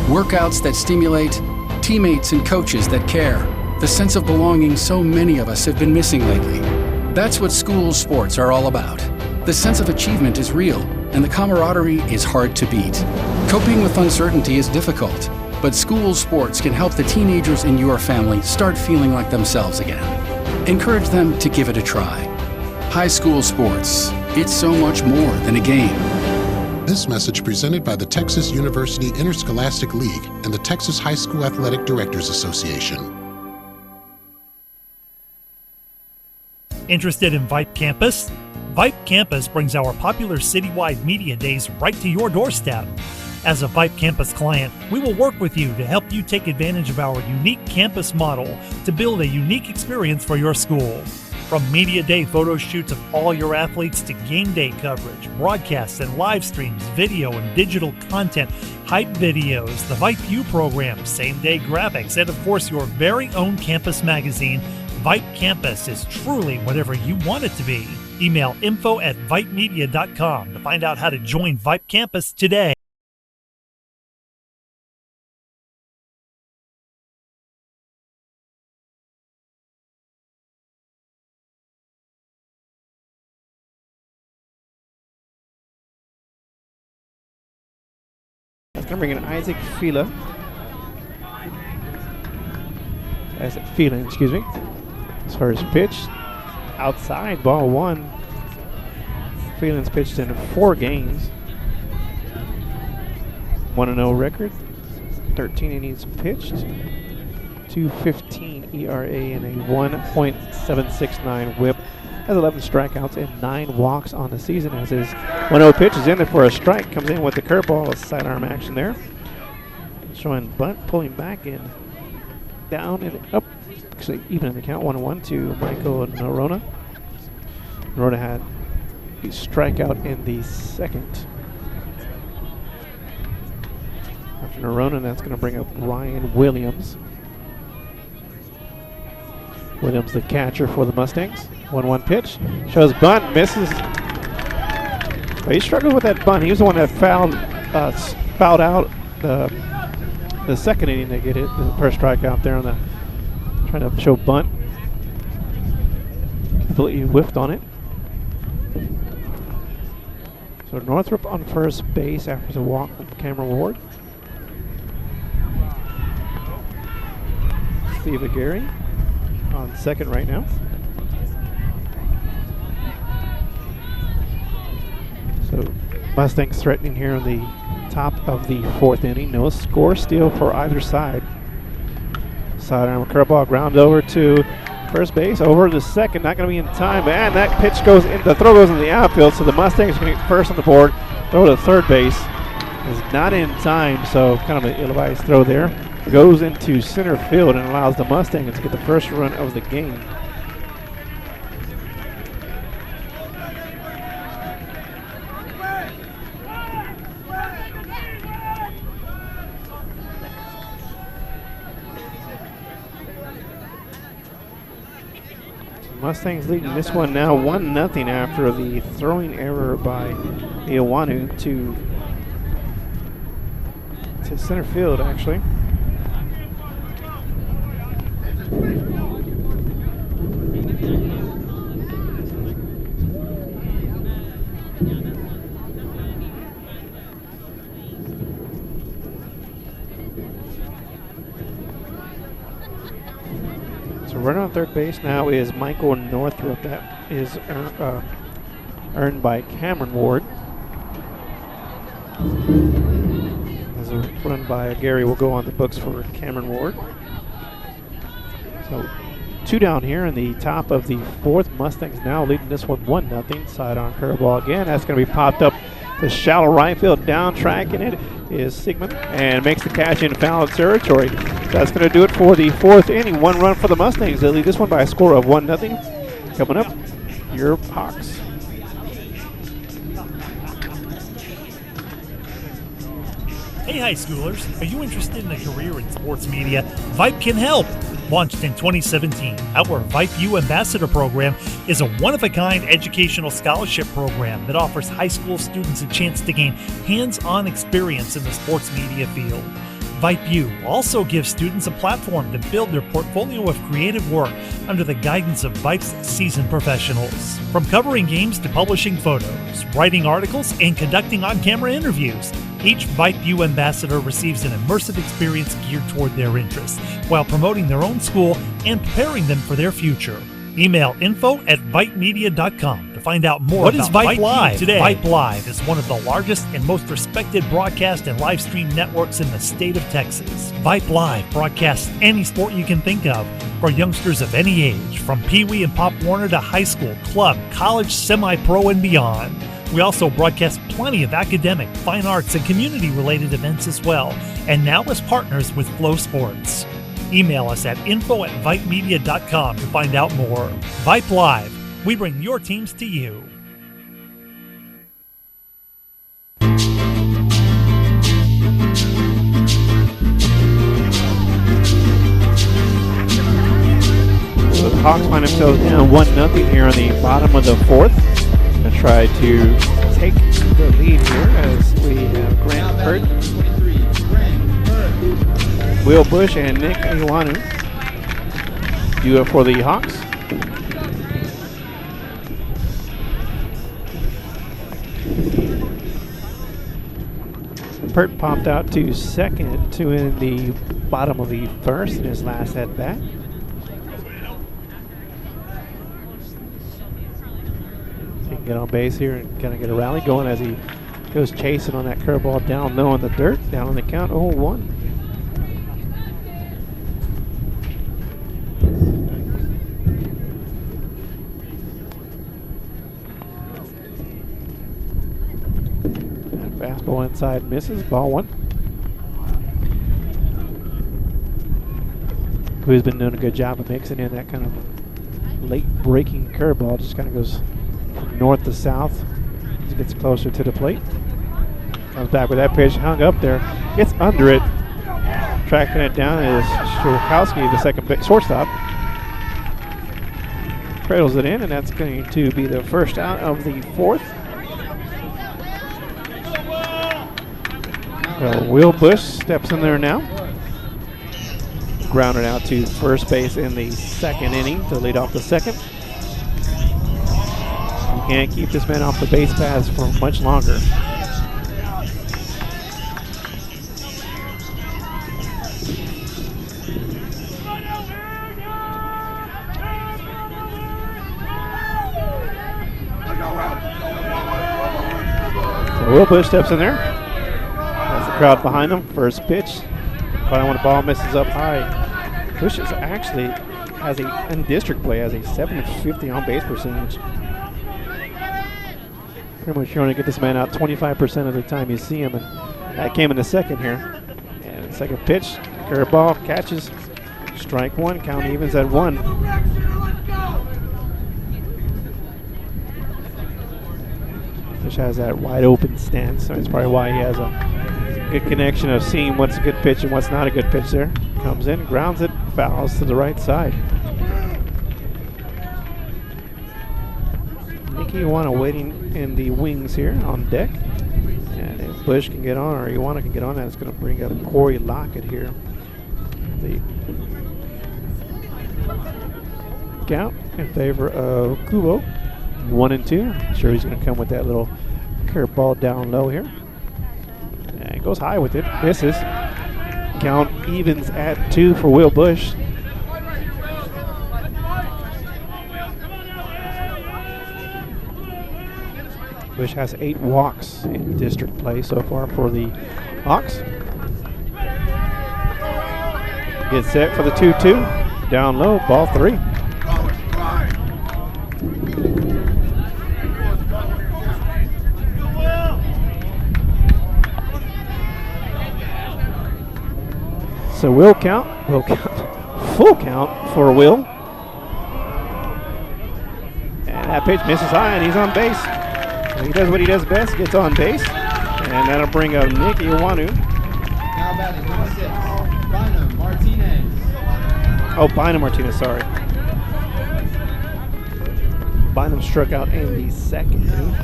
[SPEAKER 6] Workouts that stimulate, teammates and coaches that care. The sense of belonging so many of us have been missing lately. That's what school sports are all about. The sense of achievement is real, and the camaraderie is hard to beat. Coping with uncertainty is difficult, but school sports can help the teenagers in your family start feeling like themselves again. Encourage them to give it a try. High school sports, it's so much more than a game.
[SPEAKER 5] This message presented by the Texas University Interscholastic League and the Texas High School Athletic Directors Association.
[SPEAKER 8] Interested in Vype Campus? Vype Campus brings our popular citywide media days right to your doorstep. As a Vype Campus client, we will work with you to help you take advantage of our unique campus model to build a unique experience for your school. From media day photo shoots of all your athletes to game day coverage, broadcasts and live streams, video and digital content, hype videos, the Vype U program, same-day graphics, and of course your very own campus magazine, Vype Campus is truly whatever you want it to be. Email info@vypemedia.com to find out how to join Vype Campus today.
[SPEAKER 1] That's going to bring in Isaac Phelan, excuse me. As far as pitch, outside, ball one. Phelan's pitched in 4 games. 1-0 record, 13 innings pitched, 2.15 ERA and a 1.769 whip. Has 11 strikeouts and 9 walks on the season as his 1-0 pitch is in there for a strike. Comes in with the curveball, a sidearm action there. Showing bunt, pulling back and down and up. Actually, even in the count, 1-1 to Michael Norona. Norona had a strikeout in the second. After Norona, that's going to bring up Ryan Williams. Williams, the catcher for the Mustangs. 1-1 pitch. Shows bunt, misses. But he struggled with that bunt. He was the one that fouled out the second inning to get it. The first strikeout there on the trying to show bunt. Completely whiffed on it. So Northrup on first base after the walk from Cameron Ward. Steve Aguirre on second right now. So Mustangs threatening here in the top of the 4th inning. No score steal for either side. Sidearm curveball, ground over to first base, over to second, not going to be in time, and that pitch goes in, the throw goes in the outfield, so the Mustangs are going to get first on the board. Throw to third base is not in time, so kind of an ill-advised throw there. Goes into center field and allows the Mustangs to get the first run of the game. Mustangs leading this one now 1-0 after the throwing error by Iowanu to center field, actually. Runner on third base now is Michael Northrup. That is earned by Cameron Ward. As a run by Gary will go on the books for Cameron Ward. So 2 down here in the top of the 4th. Mustangs now leading this one 1-0. Sidearm curveball again. That's going to be popped up to shallow right field. Down tracking it is Sigmund and makes the catch in foul territory. That's going to do it for the 4th inning. 1 run for the Mustangs. They lead this one by a score of 1-0. Coming up, your Hawks.
[SPEAKER 8] Hey high schoolers, are you interested in a career in sports media? Vype can help. Launched in 2017, our Vype U Ambassador Program is a one-of-a-kind educational scholarship program that offers high school students a chance to gain hands-on experience in the sports media field. Vype U also gives students a platform to build their portfolio of creative work under the guidance of Vype's seasoned professionals. From covering games to publishing photos, writing articles, and conducting on-camera interviews, each Vype U ambassador receives an immersive experience geared toward their interests, while promoting their own school and preparing them for their future. Email info@vypemedia.com to find out more about Vype Live today. Vype Live is one of the largest and most respected broadcast and live stream networks in the state of Texas. Vype Live broadcasts any sport you can think of for youngsters of any age, from Pee Wee and Pop Warner to high school, club, college, semi-pro, and beyond. We also broadcast plenty of academic, fine arts, and community-related events as well, and now as partners with Flow Sports. Email us at info@vypemedia.com to find out more. Vype Live, we bring your teams to you.
[SPEAKER 1] Hawks find themselves down 1-0 here on the bottom of the fourth. Going to try to take the lead here as we have Grant Hurt, Will Bush, and Nick Iwanu do it for the Hawks. Pert popped out to second to in the bottom of the first in his last at bat. He can get on base here and kind of get a rally going as he goes chasing on that curveball down low in the dirt, down on the count 0-1. Fastball inside misses, ball one. Who's been doing a good job of mixing in that kind of late breaking curveball, just kind of goes from north to south as it gets closer to the plate. Comes back with that pitch, hung up there, gets under it. Tracking it down is Shurkowski, the second shortstop. Cradles it in, and that's going to be the first out of the fourth. Will Bush steps in there now. Grounded out to first base in the second inning to lead off the second. You can't keep this man off the base paths for much longer. So Will Bush steps in there. Crowd behind him. First pitch. Final when the ball misses up high. Bush is actually in district play has a 750 on base percentage. Pretty much you're going to get this man out 25% of the time you see him, and that came in the second here. And second pitch, curveball catches, strike one. Count evens at 1. Bush has that wide open stance, so that's probably why he has a good connection of seeing what's a good pitch and what's not a good pitch there. Comes in, grounds it, fouls to the right side. Nicky Iwanu waiting in the wings here on deck. And if Bush can get on, or Iwanu can get on, that's going to bring up Corey Lockett here. The count in favor of Kubo. 1-2. I'm sure he's going to come with that little curveball down low here. And goes high with it, misses. Count evens at 2 for Will Bush. Bush has 8 walks in district play so far for the Hawks. Gets set for the 2-2. Down low, ball 3. So will count, full count for Will. And that pitch misses high, and he's on base. He does what he does best, gets on base. And that'll bring up Nick Iwanu.
[SPEAKER 2] Now batting number 6, Bynum Martinez.
[SPEAKER 1] Oh, Bynum Martinez, sorry. Bynum struck out in the second inning.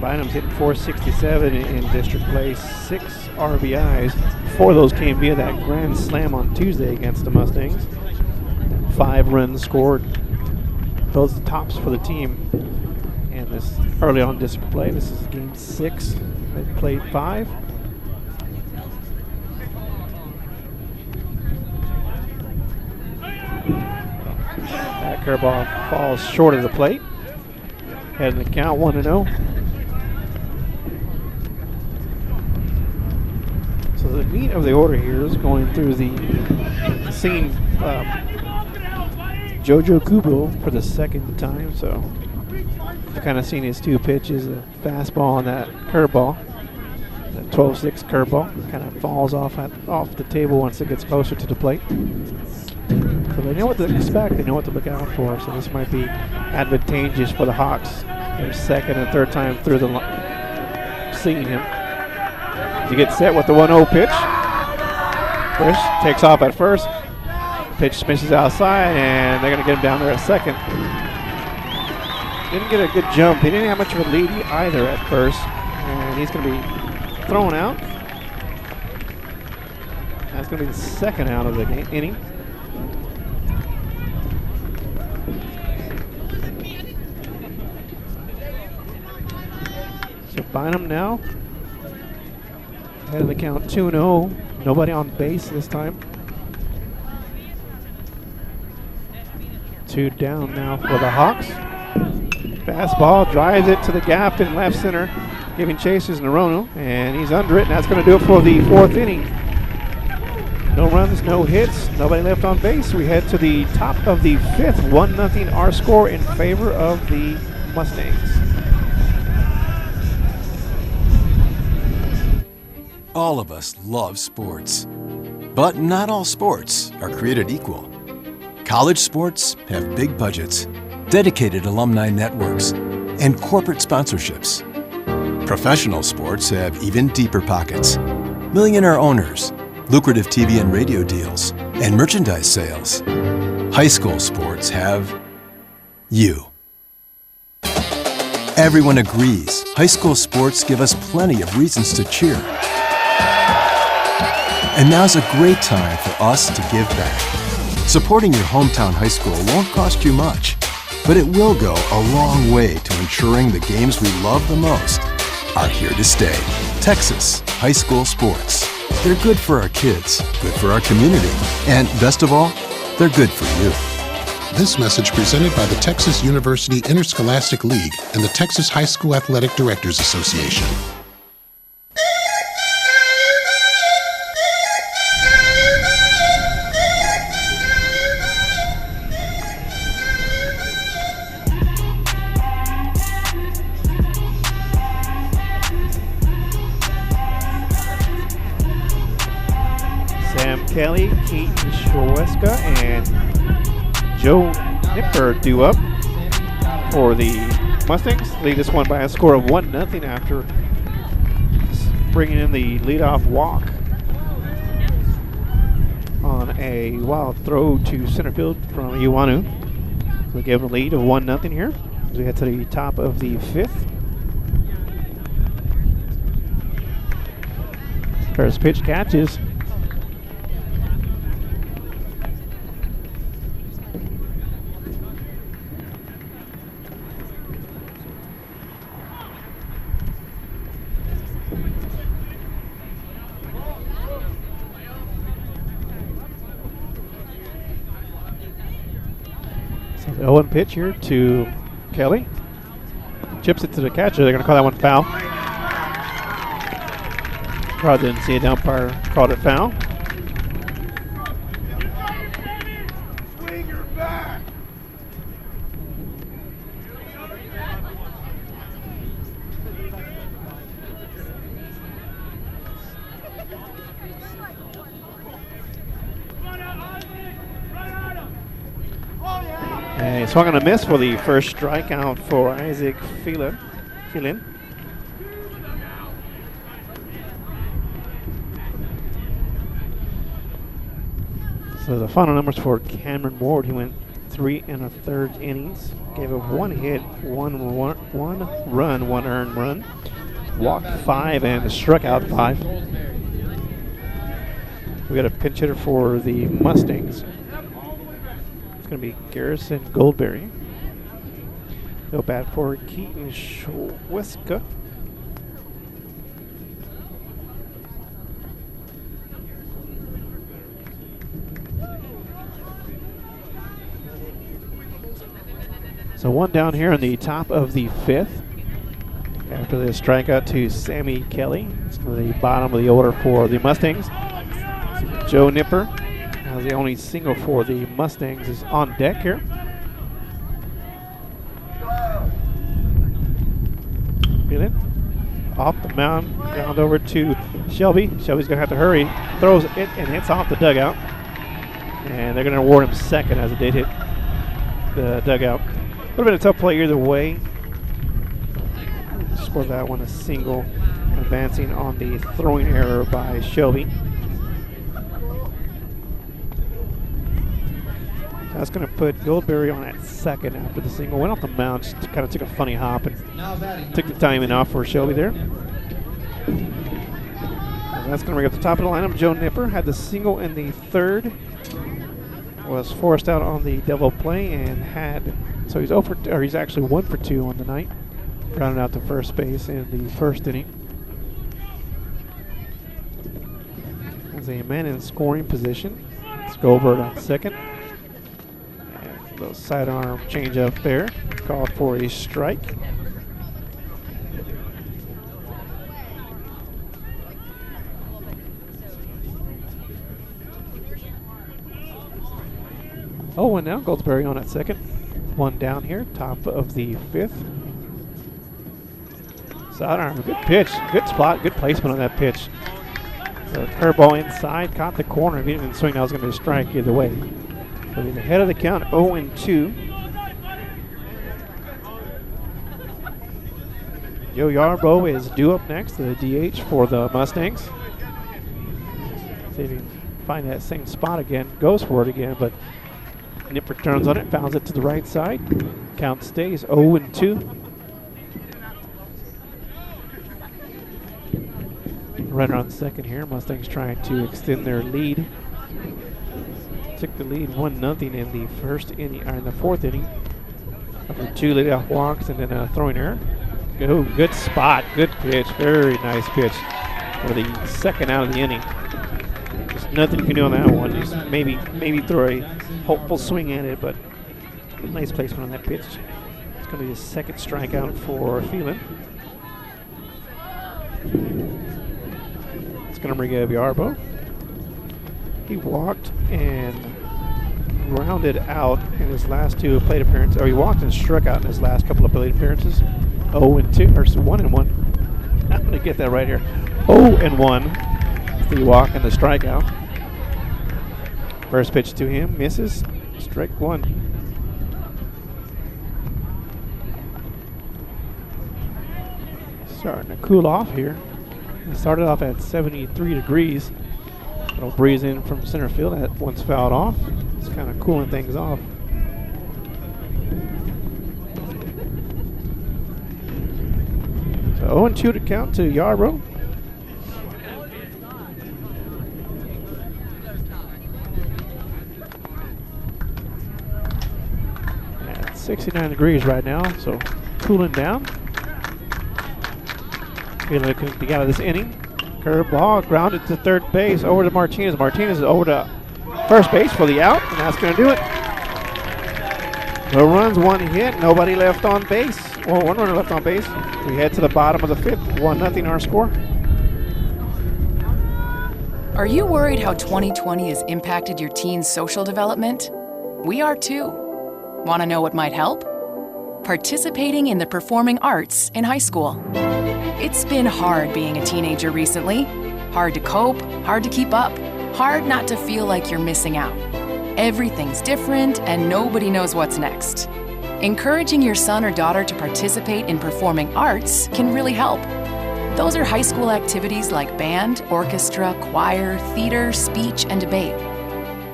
[SPEAKER 1] Bynum's hitting .467 in district play, 6 RBIs. 4 of those came via that grand slam on Tuesday against the Mustangs. 5 runs scored. Those are the tops for the team. And this early on district play, this is game 6. They played 5. That curveball falls short of the plate. Heading the count 1-0. So the meat of the order here is going through the seeing Jojo Kubo for the second time. So I've kind of seen his 2 pitches, a fastball and that curveball. That 12-6 curveball kind of falls off the table once it gets closer to the plate. So they know what to expect, they know what to look out for. So this might be advantageous for the Hawks. Their second and third time through the seeing him. to get set with the 1-0 pitch. Bush takes off at first. Pitch misses outside, and they're going to get him down there at second. Didn't get a good jump. He didn't have much of a lead either at first, and he's going to be thrown out. That's going to be the second out of the inning. So Bynum now ahead of the count 2-0. Nobody on base this time. 2 down now for the Hawks. Fastball drives it to the gap in left center, giving chases Narono, and he's under it, and that's going to do it for the 4th inning. No runs, no hits, nobody left on base. We head to the top of the 5th, 1-0 our score in favor of the Mustangs.
[SPEAKER 4] All of us love sports, but not all sports are created equal. College sports have big budgets, dedicated alumni networks, and corporate sponsorships. Professional sports have even deeper pockets, millionaire owners, lucrative TV and radio deals, and merchandise sales. High school sports have you. Everyone agrees high school sports give us plenty of reasons to cheer. And now's a great time for us to give back. Supporting your hometown high school won't cost you much, but it will go a long way to ensuring the games we love the most are here to stay. Texas high school sports. They're good for our kids, good for our community, and best of all, they're good for you.
[SPEAKER 5] This message presented by the Texas University Interscholastic League and the Texas High School Athletic Directors Association.
[SPEAKER 1] Kelly, Keaton Schweska, and Joe Nipper due up for the Mustangs. Lead this one by a score of 1-0 after bringing in the leadoff walk on a wild throw to center field from Iwanu. We give them a lead of 1-0 here as we head to the top of the 5th. First pitch catches. The 0-1 pitch here to Kelly. Chips it to the catcher. They're going to call that one foul. Probably didn't see it. The umpire called it foul. And he swung on a miss for the first strikeout for Isaac Phelan. So the final numbers for Cameron Ward, he went 3 1/3 innings, gave up 1 hit, 1 run, 1 earned run, walked 5 and struck out 5. We got a pinch hitter for the Mustangs. It's going to be Garrison Goldberry. He'll bat for Keaton Schweska. So 1 down here in the top of the 5th. After the strikeout to Sammy Kelly. It's the bottom of the order for the Mustangs. Joe Nipper, the only single for the Mustangs, is on deck here. Feeling off the mound, ground over to Shelby. Shelby's going to have to hurry. Throws it and hits off the dugout. And they're going to award him second as it did hit the dugout. Would have been a tough play either way. Scored that one a single. And advancing on the throwing error by Shelby. That's going to put Goldberry on at second after the single. Went off the mound, just kind of took a funny hop and took the timing off for Shelby there. And that's going to bring up the top of the lineup. Joe Nipper had the single in the third. Was forced out on the double play and so he's he's actually 1 for 2 on the night. Grounded out to first base in the first inning. As a man in scoring position, it's Goldberg on second. And a little sidearm change up there, called for a strike. Oh, and now Goldsberry on at second. One down here, top of the fifth. Sidearm, good pitch, good spot, good placement on that pitch. The curveball inside, caught the corner. If he didn't even swing, that was going to be a strike either way. So he's ahead of the count, 0-2. Joe Yarbrough is due up next, the DH for the Mustangs. See if he can find that same spot again, goes for it again, but Nipper turns on it, fouls it to the right side. Count stays 0-2. Runner on second here. Mustangs trying to extend their lead. Took the lead 1-0 in the first inning, or in the fourth inning. After 2 leadoff walks and then a throwing error. Good spot, good pitch, very nice pitch for the second out of the inning. There's nothing you can do on that one. Just maybe throw a hopeful swing at it, but nice placement on that pitch. It's going to be the second strikeout for Phelan. It's going to bring up Yarbrough. He walked and grounded out in his last 2 plate appearances, or he walked and struck out in his last couple of plate appearances. 0-2, or 1-1. I'm going to get that right here. 0-1. The walk and the strikeout. First pitch to him, misses. Strike 1. Starting to cool off here. It started off at 73 degrees. Little breeze in from center field. That one's fouled off. It's kind of cooling things off. So 0-2 to count to Yarbrough. At 69 degrees right now, so cooling down. Looking to get out of this inning. Curveball grounded to third base over to Martinez. Martinez is over to first base for the out, and that's going to do it. No runs, 1 hit, nobody left on base. Well, 1 runner left on base. We head to the bottom of the fifth. 1-0 our score.
[SPEAKER 3] Are you worried how 2020 has impacted your teen's social development? We are too. Want to know what might help? Participating in the performing arts in high school. It's been hard being a teenager recently. Hard to cope, hard to keep up, hard not to feel like you're missing out. Everything's different and nobody knows what's next. Encouraging your son or daughter to participate in performing arts can really help. Those are high school activities like band, orchestra, choir, theater, speech, and debate.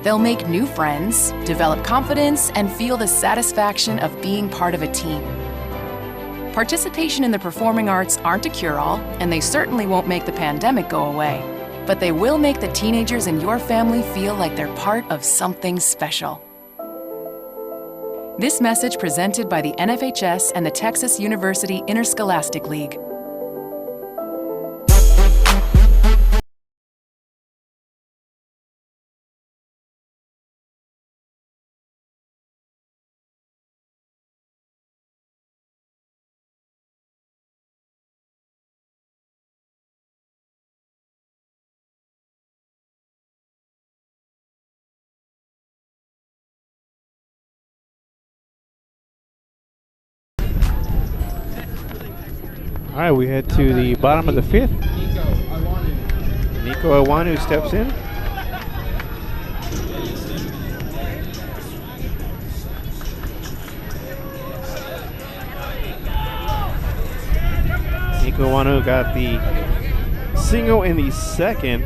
[SPEAKER 3] They'll make new friends, develop confidence, and feel the satisfaction of being part of a team. Participation in the performing arts aren't a cure-all, and they certainly won't make the pandemic go away, but they will make the teenagers in your family feel like they're part of something special. This message presented by the NFHS and the Texas University Interscholastic League.
[SPEAKER 1] All right, we head to the bottom of the fifth. Nico Iwanu steps in. Nico Iwanu got the single in the second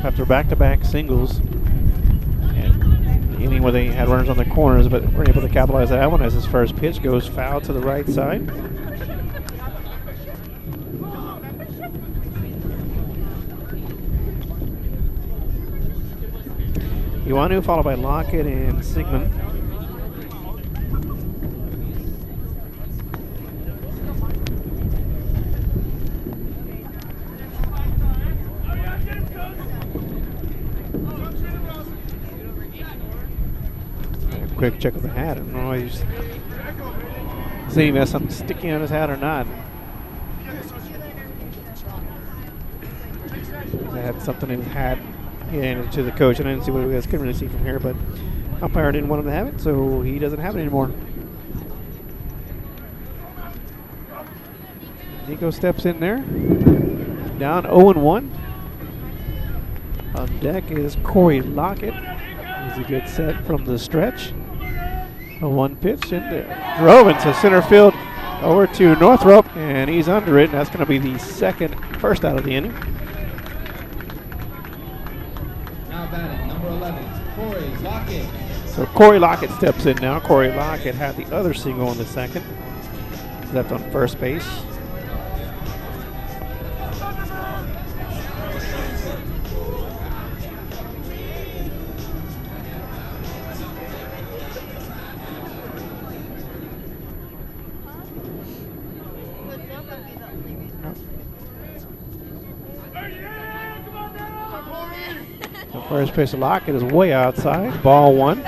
[SPEAKER 1] after back-to-back singles. And the inning where they had runners on the corners, but were able to capitalize that one as his first pitch goes foul to the right side. Ioanu followed by Lockett and Sigmund. Quick check of the hat. I don't know if he's seeing he has something sticking on his hat or not. He had something in his hat. He handed it to the coach, and I didn't see what it was. Couldn't really see from here, but umpire didn't want him to have it, so he doesn't have it anymore. Nico steps in there. Down 0-1. On deck is Corey Lockett. He's a good set from the stretch. A one pitch in there. Drove into center field over to Northrop, and he's under it. That's going to be the first out of the inning.
[SPEAKER 2] Now batting, number 11, Corey Lockett.
[SPEAKER 1] So Corey Lockett steps in now. Corey Lockett had the other single in the second. He's left on first base. The first pitch to Lockett is way outside. Ball one.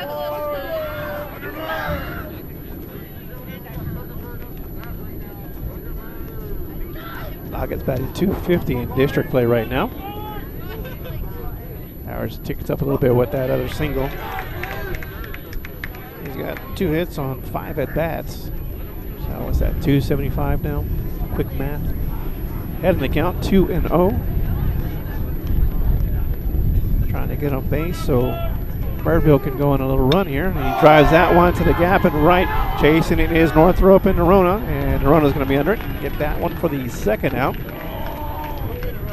[SPEAKER 1] Lockett's batting .250 in district play right now. Average ticks up a little bit with that other single. He's got 2 hits on 5 at bats. So what's that? 275 now. Quick math. Head in the count, 2-0. Trying to get on base so Birdville can go on a little run here. And he drives that one to the gap and right. Chasing it is Northrop and Nerona. And Nerona's going to be under it. Get that one for the second out.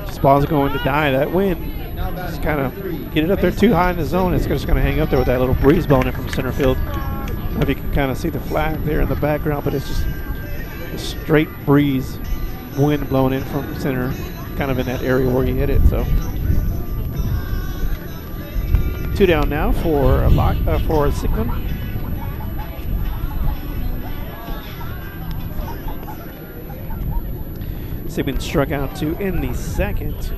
[SPEAKER 1] This ball's going to die. That wind just kind of get it up there too high in the zone. It's just going to hang up there with that little breeze blowing in from center field. I don't know if you can kind of see the flag there in the background, but it's just a straight breeze, wind blowing in from center, kind of in that area where you hit it. So 2 down now for Sigmund. Sigmund struck out 2 in the second.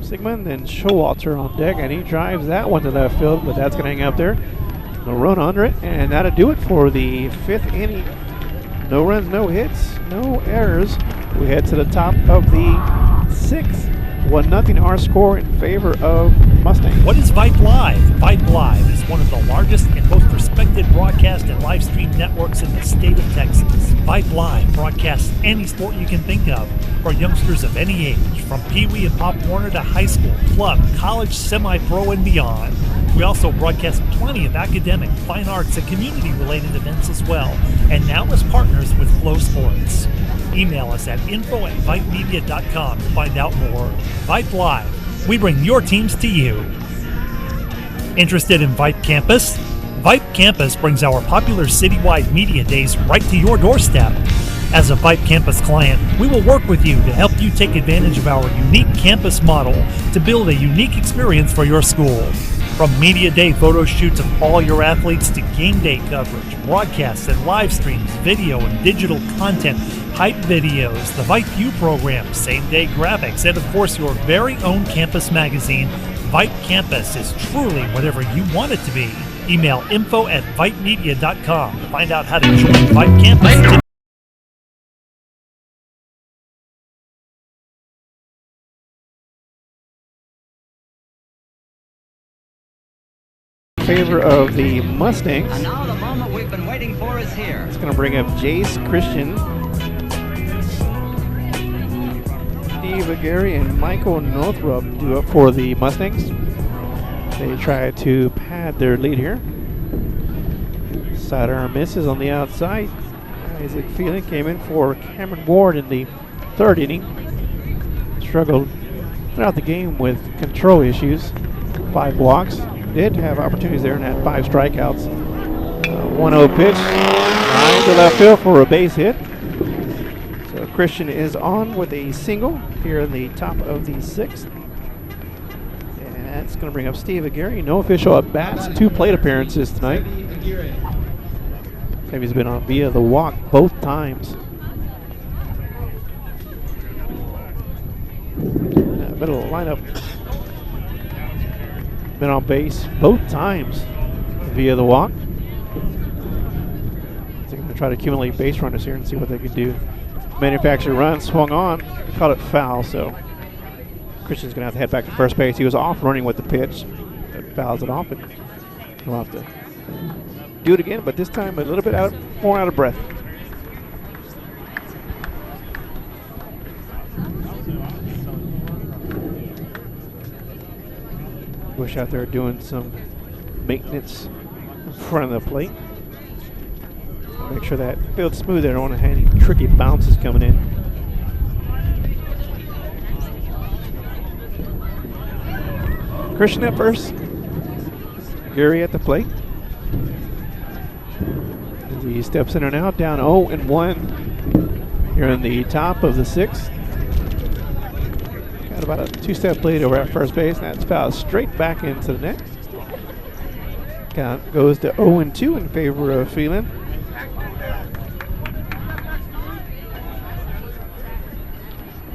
[SPEAKER 1] Sigmund, then Showalter on deck, and he drives that one to left field, but that's going to hang up there. No run under it, and that'll do it for the 5th inning. No runs, no hits, no errors. We head to the top of the 6th. 1-0 our score in favor of Mustangs.
[SPEAKER 8] What is Vype Live? Vype Live is one of the largest and most respected broadcast and live stream networks in the state of Texas. Vype Live broadcasts any sport you can think of for youngsters of any age, from Pee Wee and Pop Warner to high school, club, college, semi-pro, and beyond. We also broadcast plenty of academic, fine arts, and community-related events as well, and now as partners with Flow Sports. Email us at info@vypemedia.com to find out more. Vype Live. We bring your teams to you. Interested in Vype Campus? Vype Campus brings our popular citywide media days right to your doorstep. As a Vype Campus client, we will work with you to help you take advantage of our unique campus model to build a unique experience for your school. From media day photo shoots of all your athletes to game day coverage, broadcasts and live streams, video and digital content, hype videos, the Vype U program, same-day graphics, and of course your very own campus magazine, Vype Campus is truly whatever you want it to be. Email info@vypemedia.com to find out how to join Vype Campus today.
[SPEAKER 1] Favor of the Mustangs.
[SPEAKER 9] And now the moment we've been waiting for is here.
[SPEAKER 1] It's going to bring up Jace Christian, Steve Aguirre, and Michael Northrop due up for the Mustangs. They try to pad their lead here. Sidearm misses on the outside. Isaac Phelan came in for Cameron Ward in the third inning. Struggled throughout the game with control issues. 5 walks. Did have opportunities there and had 5 strikeouts. 1-0 pitch. Line to left field for a base hit. So Christian is on with a single here in the top of the 6th. And that's going to bring up Steve Aguirre. No official at bats. 2 plate appearances tonight. He's been on via the walk both times. Middle lineup. Been on base both times via the walk. They're going to try to accumulate base runners here and see what they can do. Manufactured run, swung on, caught it foul, so Christian's going to have to head back to first base. He was off running with the pitch. That fouls it off, and he'll have to do it again, but this time a little bit more out of breath. Bush out there doing some maintenance in front of the plate. Make sure that field's smooth. They don't want to have any tricky bounces coming in. Christian at first. Gary at the plate. As he steps in and out, down 0-1 here in the top of the 6th. Got about a 2-step lead over at first base, and that's fouled straight back into the net. Count goes to 0-2 in favor of Phelan.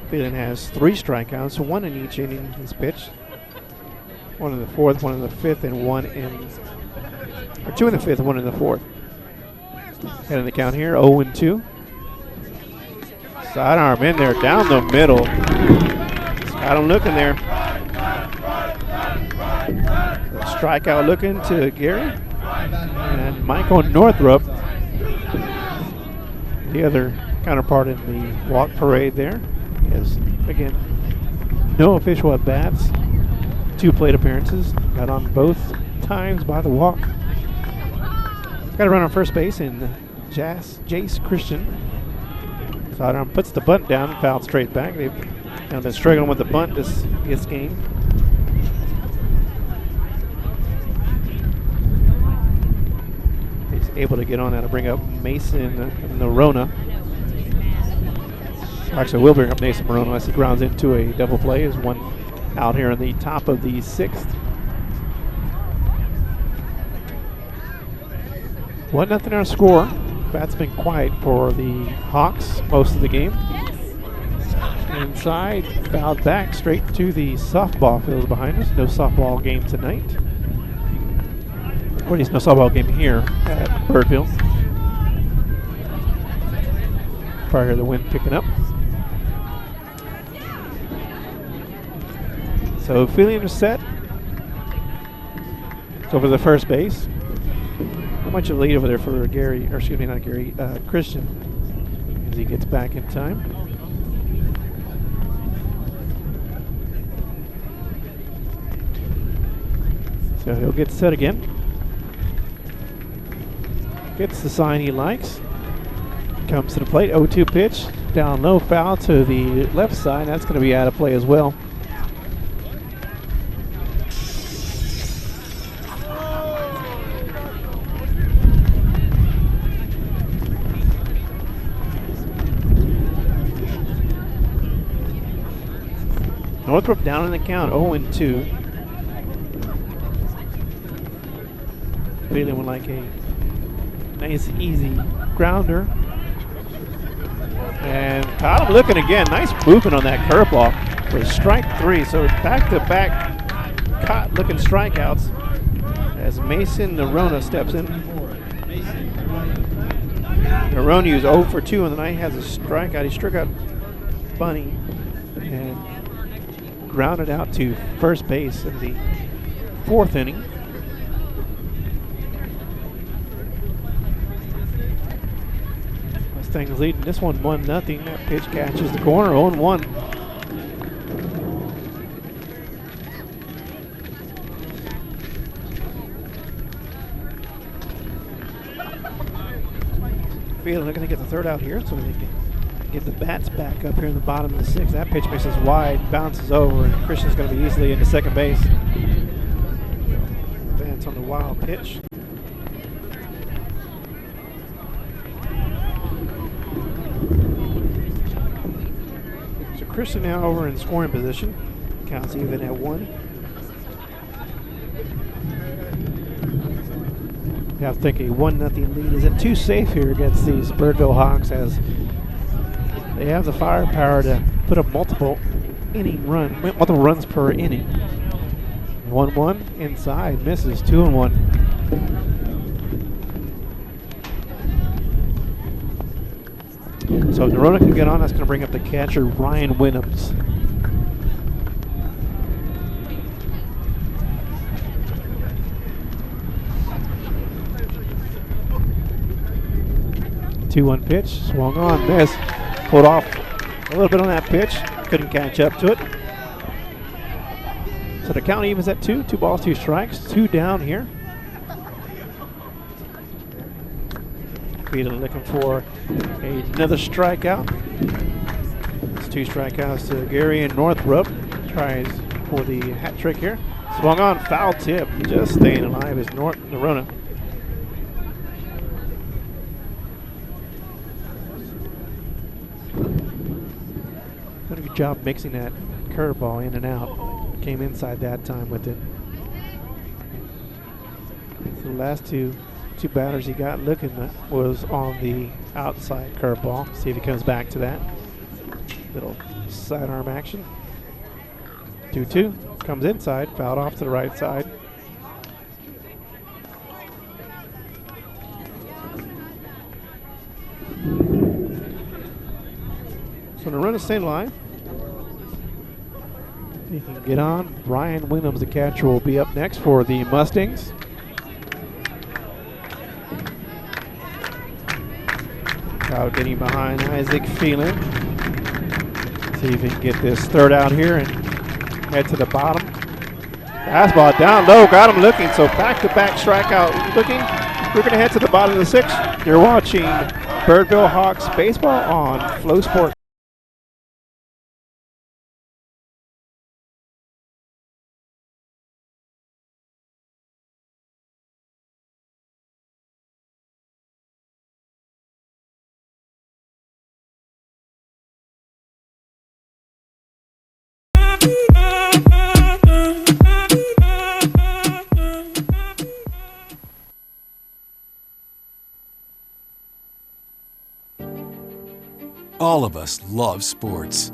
[SPEAKER 1] Phelan has 3 strikeouts, 1 in each inning he's pitched. 1 in the 4th, 1 in the 5th, and 2 in the 5th, and 1 in the 4th. Head in the count here, 0-2. Sidearm in there, down the middle. Got him looking there. Strikeout looking to Gary. And Michael Northrup, the other counterpart in the walk parade there, is, again, no official at bats. 2 plate appearances. Got on both times by the walk. Got a run on first base in Jace Christian. Sidearm puts the bunt down and fouled straight back. They've kind of been struggling with the bunt this game. He's able to get on that to bring up Mason Norona. Actually, we'll bring up Mason Morona as he grounds into a double play. Is 1 out here in the top of the 6th. 1-0 our score. Bat's been quiet for the Hawks most of the game. Inside, fouled back straight to the softball fields behind us. No softball game tonight. Or at least no softball game here at Birdville. Prior to the wind picking up. So Phelan is set. It's over the first base. How much of a lead over there for Gary, or excuse me, not Gary, Christian, as he gets back in time. So he'll get set again. Gets the sign he likes. Comes to the plate, 0-2 pitch. Down low, foul to the left side. That's going to be out of play as well. Northrop down in the count, 0-2. Phelan would like a nice, easy grounder. And caught him looking again. Nice movement on that curveball for strike 3. So back-to-back caught looking strikeouts as Mason Norona steps in. Norona used 0 for 2 on the night, has a strikeout. He struck out Bunny and grounded out to first base in the 4th inning. Mustangs leading this one 1-0. That pitch catches the corner, 0-1. Feeling looking to get the third out here so they can get the bats back up here in the bottom of the sixth. That pitch misses wide, bounces over, and Christian's going to be easily into second base. Advance on the wild pitch. So Christian now over in scoring position. Counts even at 1. I think a 1-0 lead isn't too safe here against these Birdville Hawks, as they have the firepower to put up multiple runs per inning. 1-1 inside, misses 2-1. So if Nerona can get on, that's going to bring up the catcher Ryan Winhams. Two-one pitch, swung on, missed. Pulled off a little bit on that pitch, couldn't catch up to it. So the count evens at 2. 2 balls, 2 strikes, 2 down here. Beetle looking for another strikeout. It's 2 strikeouts to Gary and Northrup. Tries for the hat trick here. Swung on, foul tip, just staying alive is Nerona. Did a good job mixing that curveball in and out. Came inside that time with it. So the last two batters he got looking was on the outside curveball. See if he comes back to that. Little sidearm action. 2-2. Comes inside, fouled off to the right side. So the run is staying alive. He can get on. Ryan Winhams, the catcher, will be up next for the Mustangs. Out getting behind Isaac Phelan. See if he can get this third out here and head to the bottom. Fastball down low, got him looking. So back-to-back strikeout looking. We're going to head to the bottom of the sixth. You're watching Birdville Hawks baseball on Flow Sports.
[SPEAKER 4] All of us love sports,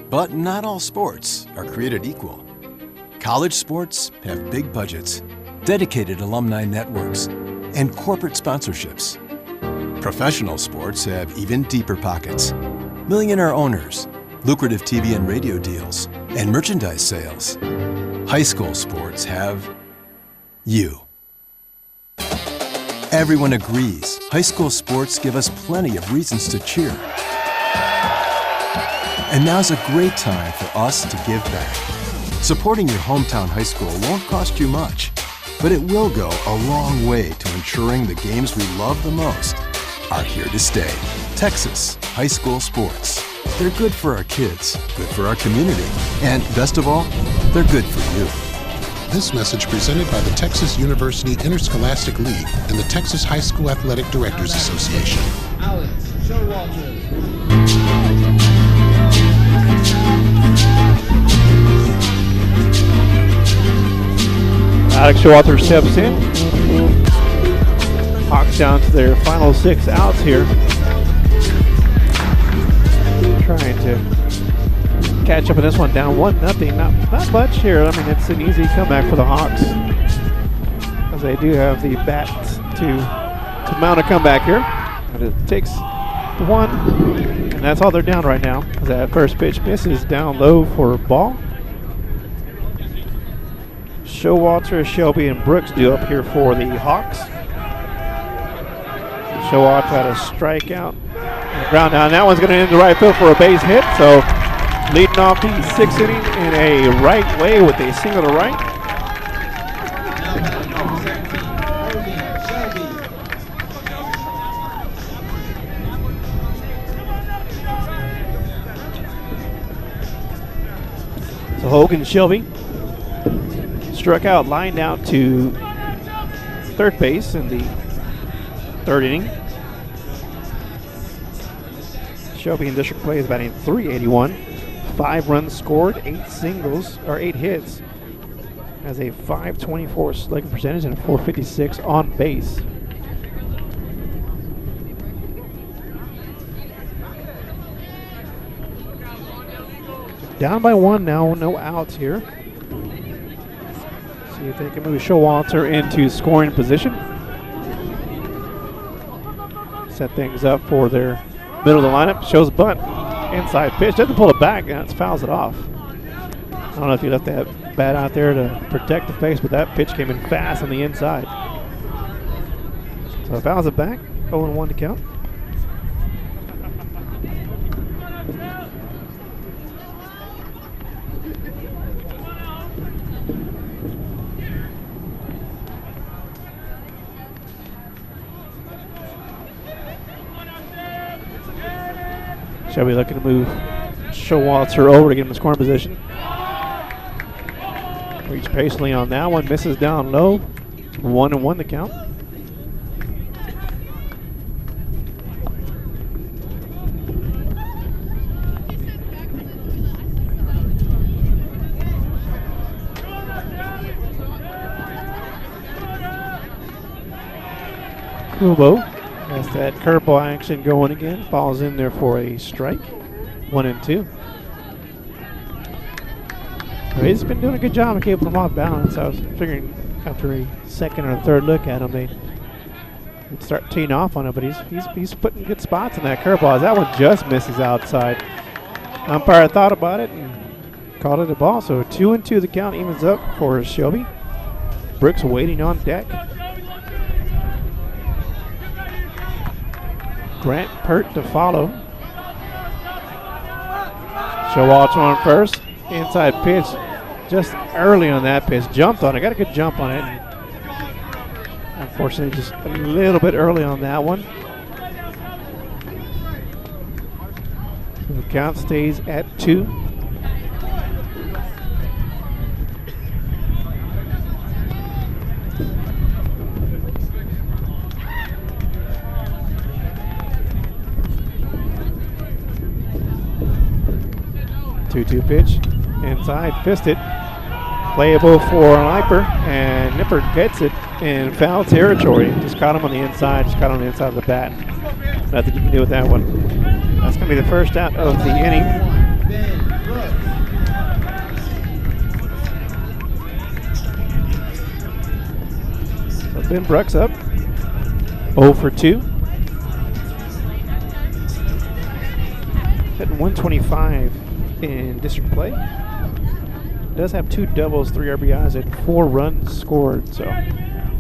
[SPEAKER 4] but not all sports are created equal. College sports have big budgets, dedicated alumni networks, and corporate sponsorships. Professional sports have even deeper pockets, millionaire owners, lucrative TV and radio deals, and merchandise sales. High school sports have you. Everyone agrees high school sports give us plenty of reasons to cheer. And now's a great time for us to give back. Supporting your hometown high school won't cost you much, but it will go a long way to ensuring the games we love the most are here to stay. Texas high school sports. They're good for our kids, good for our community, and best of all, they're good for you.
[SPEAKER 5] This message presented by the Texas University Interscholastic League and the Texas High School Athletic Directors Association.
[SPEAKER 2] Alex Showalter.
[SPEAKER 1] Alex Showalter steps in. Hawks down to their final 6 outs here. Trying to catch up in this one, down 1-0. Not much here. I mean, it's an easy comeback for the Hawks, as they do have the bat to mount a comeback here. And it takes one, and that's all they're down right now. As that first pitch misses down low for a ball. Showalter, Shelby, and Brooks do up here for the Hawks. Showalter had a strikeout and a ground down. That one's going to end the right field for a base hit. So leading off the 6th inning in a right way with a single to right. So Hogan Shelby struck out, lined out to third base in the third inning. Shelby in district play is batting .381. 5 runs scored, 8 singles, or 8 hits. Has a .524 slugging percentage and a .456 on base. Down by 1 now, no outs here. See if they can move Showalter into scoring position. Set things up for their middle of the lineup. Shows bunt. Inside pitch. Doesn't pull it back, and it fouls it off. I don't know if you left that bat out there to protect the face, but that pitch came in fast on the inside. So fouls it back. 0-1 to count. Shelby looking to move Showalter over to get him in scoring position. Reach patiently on that one, misses down low. 1-1 to count. Kubo has that curveball action going again. Falls in there for a strike. 1-2. He's been doing a good job of keeping him off balance. I was figuring after a second or third look at him, they'd start teeing off on him, but he's putting good spots in that curveball. That one just misses outside. Umpire thought about it and called it a ball. So 2-2 the count, evens up for Shelby. Brooks waiting on deck. Grant Pert to follow. Showalter on first. Inside pitch just early on that pitch. Jumped on it. Got a good jump on it. And unfortunately, just a little bit early on that one. The count stays at 2. Two pitch, inside, fisted, playable for Nipper, and Nipper gets it in foul territory. Just caught him on the inside, just caught him on the inside of the bat. Nothing you can do with that one. That's going to be the first out of the inning. So Ben Brooks up, 0 for 2. Hitting 125. In district play. Does have 2 doubles, 3 RBIs, and 4 runs scored. So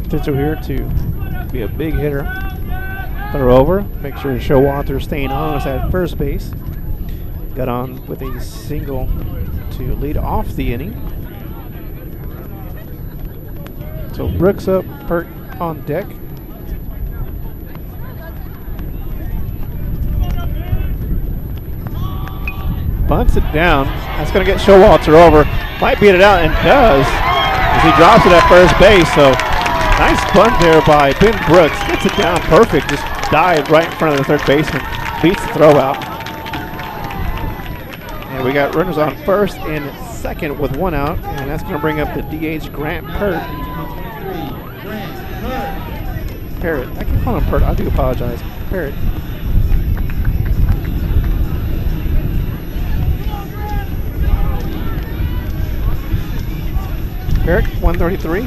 [SPEAKER 1] potential here to be a big hitter. Throw over. Make sure Showalter staying on us at first base. Got on with a single to lead off the inning. So Brooks up, Pert on deck. Bunts it down. That's going to get Showalter over. Might beat it out, and does, as he drops it at first base. So nice bunt there by Ben Brooks. Gets it down perfect. Just died right in front of the third baseman. Beats the throw out. And we got runners on first and second with 1 out. And that's going to bring up the DH Grant Pert. Parrott. I keep calling him Pert. I do apologize. Parrott. Parrott, 133,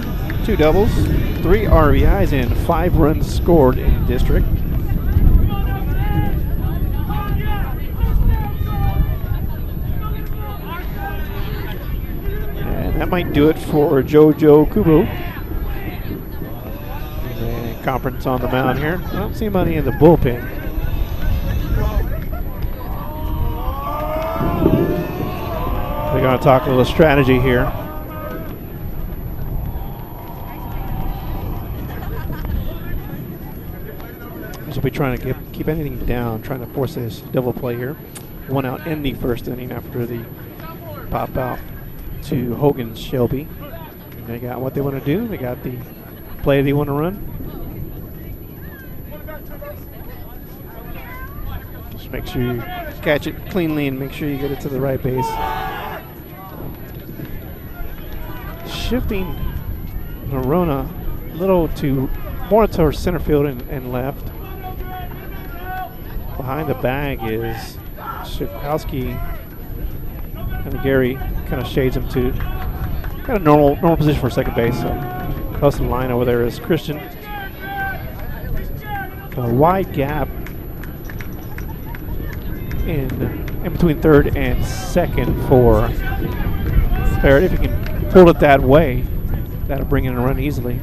[SPEAKER 1] 2 doubles, 3 RBIs, and 5 runs scored in district. And that might do it for JoJo Kubo. And conference on the mound here. I don't see money in the bullpen. We're going to talk a little strategy here. We'll be trying to keep anything down, trying to force this double play here. 1 out in the first inning after the pop out. to Hogan Shelby. And they got what they want to do. They got the play they want to run. Just make sure you catch it cleanly and make sure you get it to the right base. Shifting Verona a little to more towards center field and left. Behind the bag is Shipkowski, and Gary kind of shades him to kind of normal position for second base. So close to the line over there is Christian. A wide gap in between third and second for Barrett. If you can pull it that way, that'll bring in a run easily.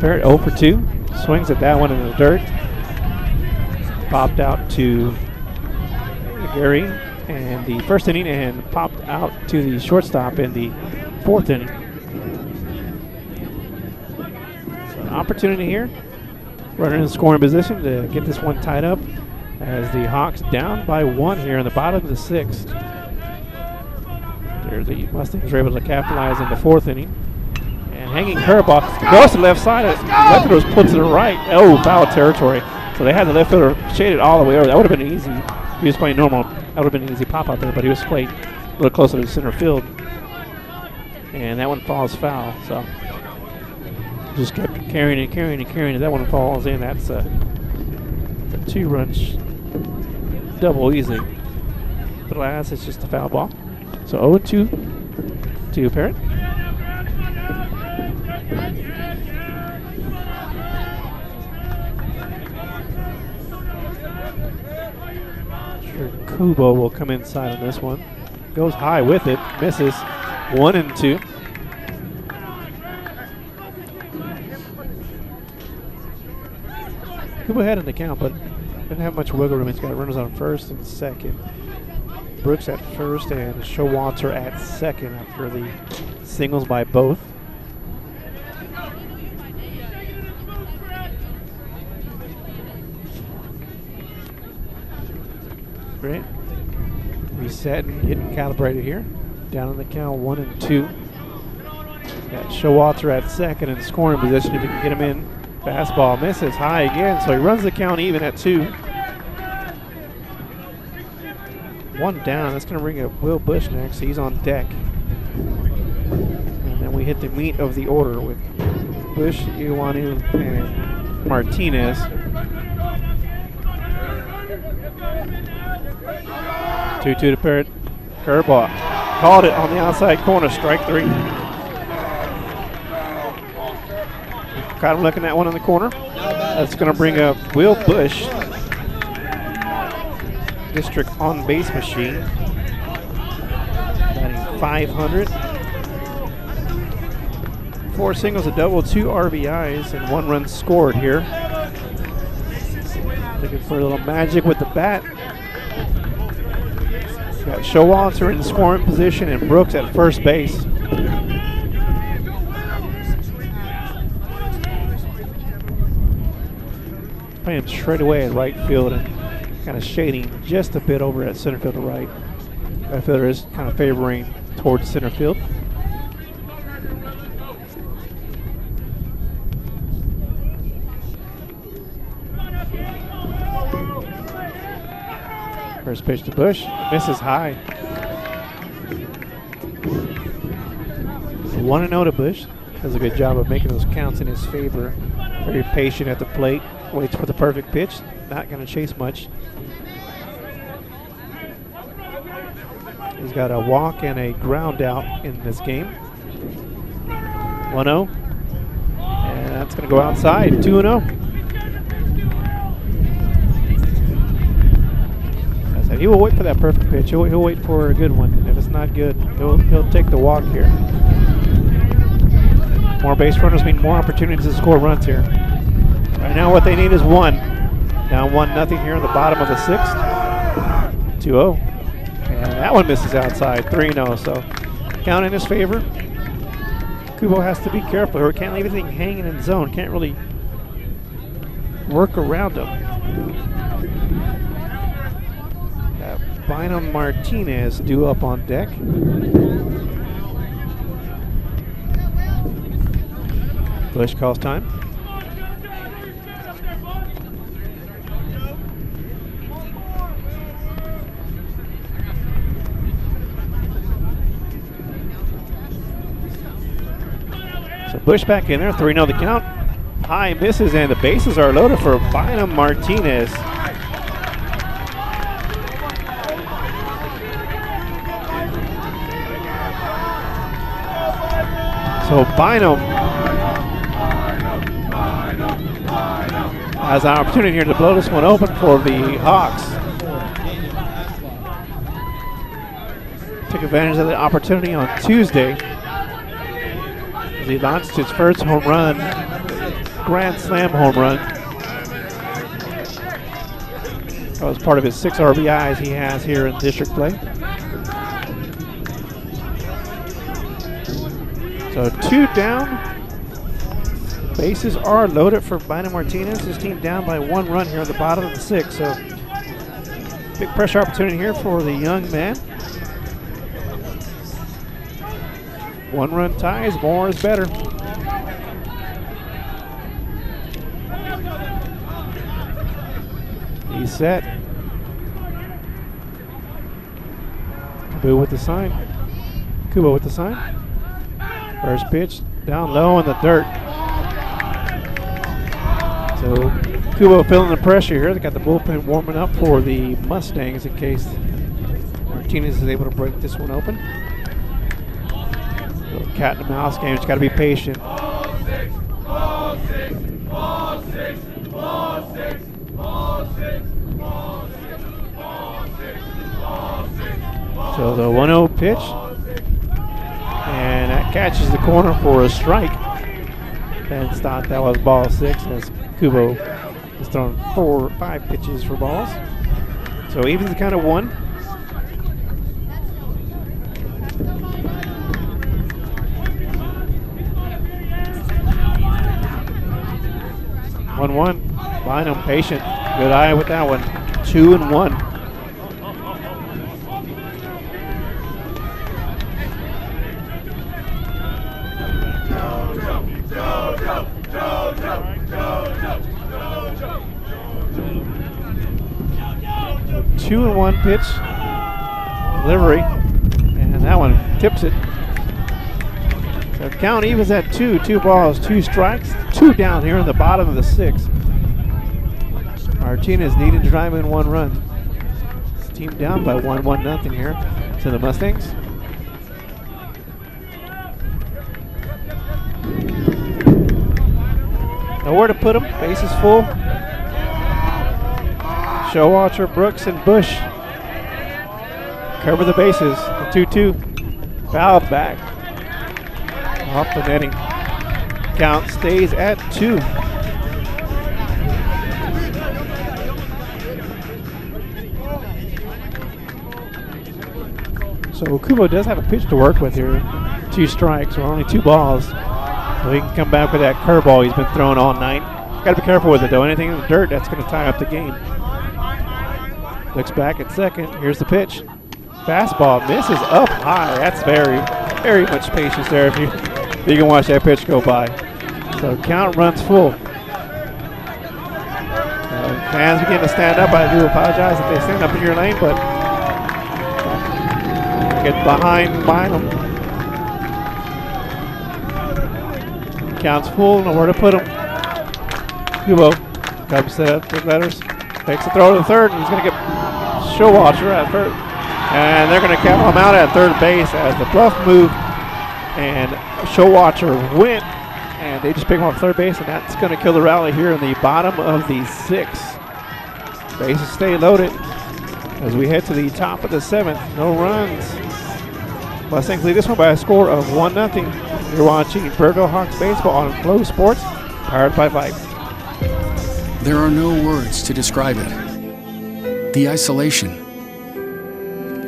[SPEAKER 1] Barrett 0 for 2. Swings at that one in the dirt. Popped out to Gary in the first inning and popped out to the shortstop in the fourth inning. So an opportunity here. Runner in scoring position to get this one tied up as the Hawks down by 1 here in the bottom of the 6th. There the Mustangs were able to capitalize in the fourth inning. And hanging curveball goes to the left side. Left fielder pulled to the right. Oh, foul territory. So they had the left fielder shaded all the way over. That would have been easy. If he was playing normal, that would have been an easy pop out there, but he was played a little closer to center field. And that one falls foul. So just kept carrying and carrying and carrying. That one falls in. That's a 2-run double easy. But last, it's just a foul ball. So 0-2 to Parrott. Kubo will come inside on this one. Goes high with it, misses. 1-2. Kubo had in the count, but didn't have much wiggle room. He's got runners on first and second. Brooks at first and Showalter at second after the singles by both. Great. Reset and getting calibrated here. Down on the count 1-2. Got Showalter at second in scoring position if he can get him in. Fastball misses high again, so he runs the count even at 2. 1 down. That's going to bring up Will Bush next. He's on deck. And then we hit the meat of the order with Bush, Iwanu, and Martinez. 2-2 to Parrott. Curveball. Called it on the outside corner. Strike 3. Caught him looking at one in the corner. That's going to bring up Will Bush. District on base machine. Batting 500. 4 singles, a double, 2 RBIs, and 1 run scored here. Looking for a little magic with the bat. Got Showalter in the scoring position and Brooks at first base. Playing him straight away at right field and kind of shading just a bit over at center field to right. Right fielder is kind of favoring towards center field. First pitch to Bush, misses high. 1-0 to Bush. Does a good job of making those counts in his favor. Very patient at the plate, waits for the perfect pitch. Not going to chase much. He's got a walk and a ground out in this game. 1-0. And that's going to go outside. 2-0. He will wait for that perfect pitch. He'll wait for a good one. And if it's not good, he'll take the walk here. More base runners mean more opportunities to score runs here. Right now what they need is 1. Down 1-0 here in the bottom of the 6th. 2-0. And that one misses outside. 3-0. So count in his favor. Kubo has to be careful or can't leave anything hanging in the zone. Can't really work around him. Bynum Martinez due up on deck. Bush calls time. So Bush back in there, 3-0 the count. High misses, and the bases are loaded for Bynum Martinez. So Bynum has an opportunity here to blow this one open for the Hawks. Took advantage of the opportunity on Tuesday as he launched his first home run, grand slam home run. That was part of his 6 RBIs he has here in district play. So 2 down. Bases are loaded for Bynum Martinez. His team down by 1 run here on the bottom of the 6th. So big pressure opportunity here for the young man. 1 run ties, more is better. He's set. Kubo with the sign. Kubo with the sign. First pitch down low in the dirt. So Kubo feeling the pressure here. They got the bullpen warming up for the Mustangs in case Martinez is able to break this one open. Little cat and mouse game. Just got to be patient. So the 1-0 pitch, and that catches the corner for a strike. Fans thought that was ball 6 as Kubo has thrown 4 or 5 pitches for balls. So evens the count of 1. Bynum patient. Good eye with that one. 2-1. Two and 1 pitch delivery, and that one tips it. So count evens at 2. 2 balls, 2 strikes, 2 down here in the bottom of the 6th. Martinez needed to drive in 1 run. His team down by 1-0 here to the Mustangs. Nowhere to put him. Bases full. Showalter, Brooks, and Bush cover the bases. The 2-2. Fouled back. Off the netting. Count stays at 2. So Kubo does have a pitch to work with here. 2 strikes, or only 2 balls. So he can come back with that curveball he's been throwing all night. Got to be careful with it though. Anything in the dirt, that's going to tie up the game. Looks back at second. Here's the pitch. Fastball misses up high. That's very, very much patience there if you can watch that pitch go by. So count runs full. Fans begin to stand up. I do apologize if they stand up in your lane, but get behind Bynum. Count's full, nowhere to put him. Kubo comes set up, 3 letters. Takes a throw to the third, and he's going to get Showalter at third. And they're going to count him out at third base as the bluff move. And Showalter went, and they just pick him off third base, and that's going to kill the rally here in the bottom of the 6th. Bases stay loaded as we head to the top of the 7th. No runs. Mustangs lead this one by a score of 1-0. You're watching Birdville Hawks baseball on Flow Sports, powered by Vype.
[SPEAKER 6] There are no words to describe it. The isolation,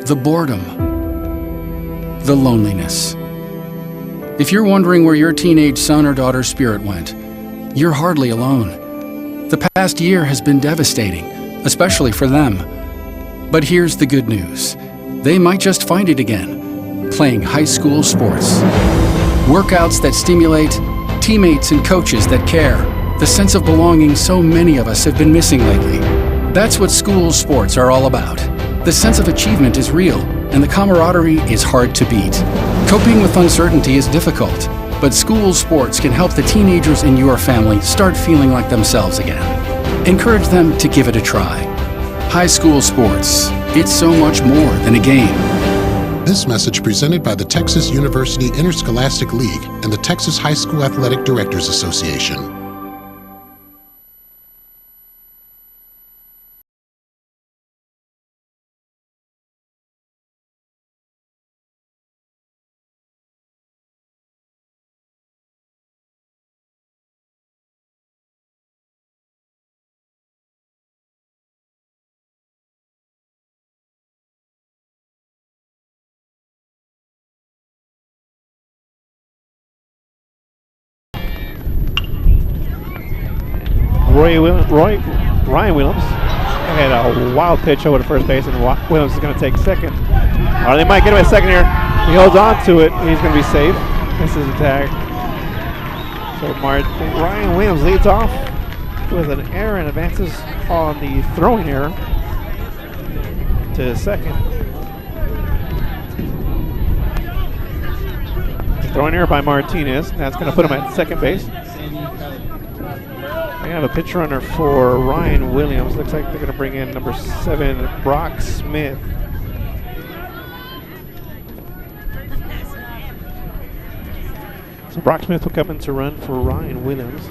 [SPEAKER 6] the boredom, the loneliness. If you're wondering where your teenage son or daughter's spirit went, you're hardly alone. The past year has been devastating, especially for them. But here's the good news. They might just find it again, playing high school sports. Workouts that stimulate, teammates and coaches that care, the sense of belonging so many of us have been missing lately. That's what school sports are all about. The sense of achievement is real, and the camaraderie is hard to beat. Coping with uncertainty is difficult, but school sports can help the teenagers in your family start feeling like themselves again. Encourage them to give it a try. High school sports, it's so much more than a game.
[SPEAKER 5] This message presented by the Texas University Interscholastic League and the Texas High School Athletic Directors Association.
[SPEAKER 1] Ryan Williams had a wild pitch over to first base, and Williams is going to take second. Or they might get him at second here. He holds on to it. He's going to be safe. This is a tag. So Ryan Williams leads off with an error and advances on the throwing error to second. Throwing error by Martinez. That's going to put him at second base. They have a pitch runner for Ryan Williams. Looks like they're going to bring in number 7, Brock Smith. So Brock Smith will come in to run for Ryan Williams.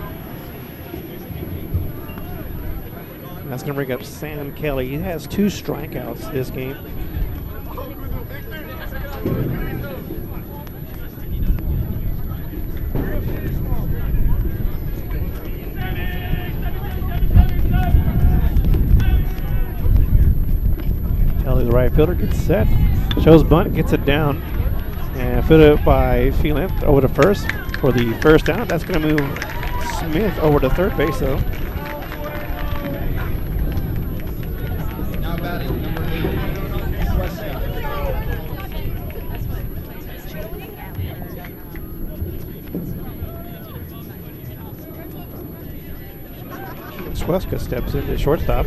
[SPEAKER 1] And that's going to bring up Sam Kelly. He has 2 strikeouts this game. Kelly, the right fielder, gets set. Shows bunt, gets it down. And fielded up by Phelan over to first for the first out. That's going to move Smith over to third base, though.
[SPEAKER 2] Now batting, number 8,
[SPEAKER 1] Sweska steps into shortstop.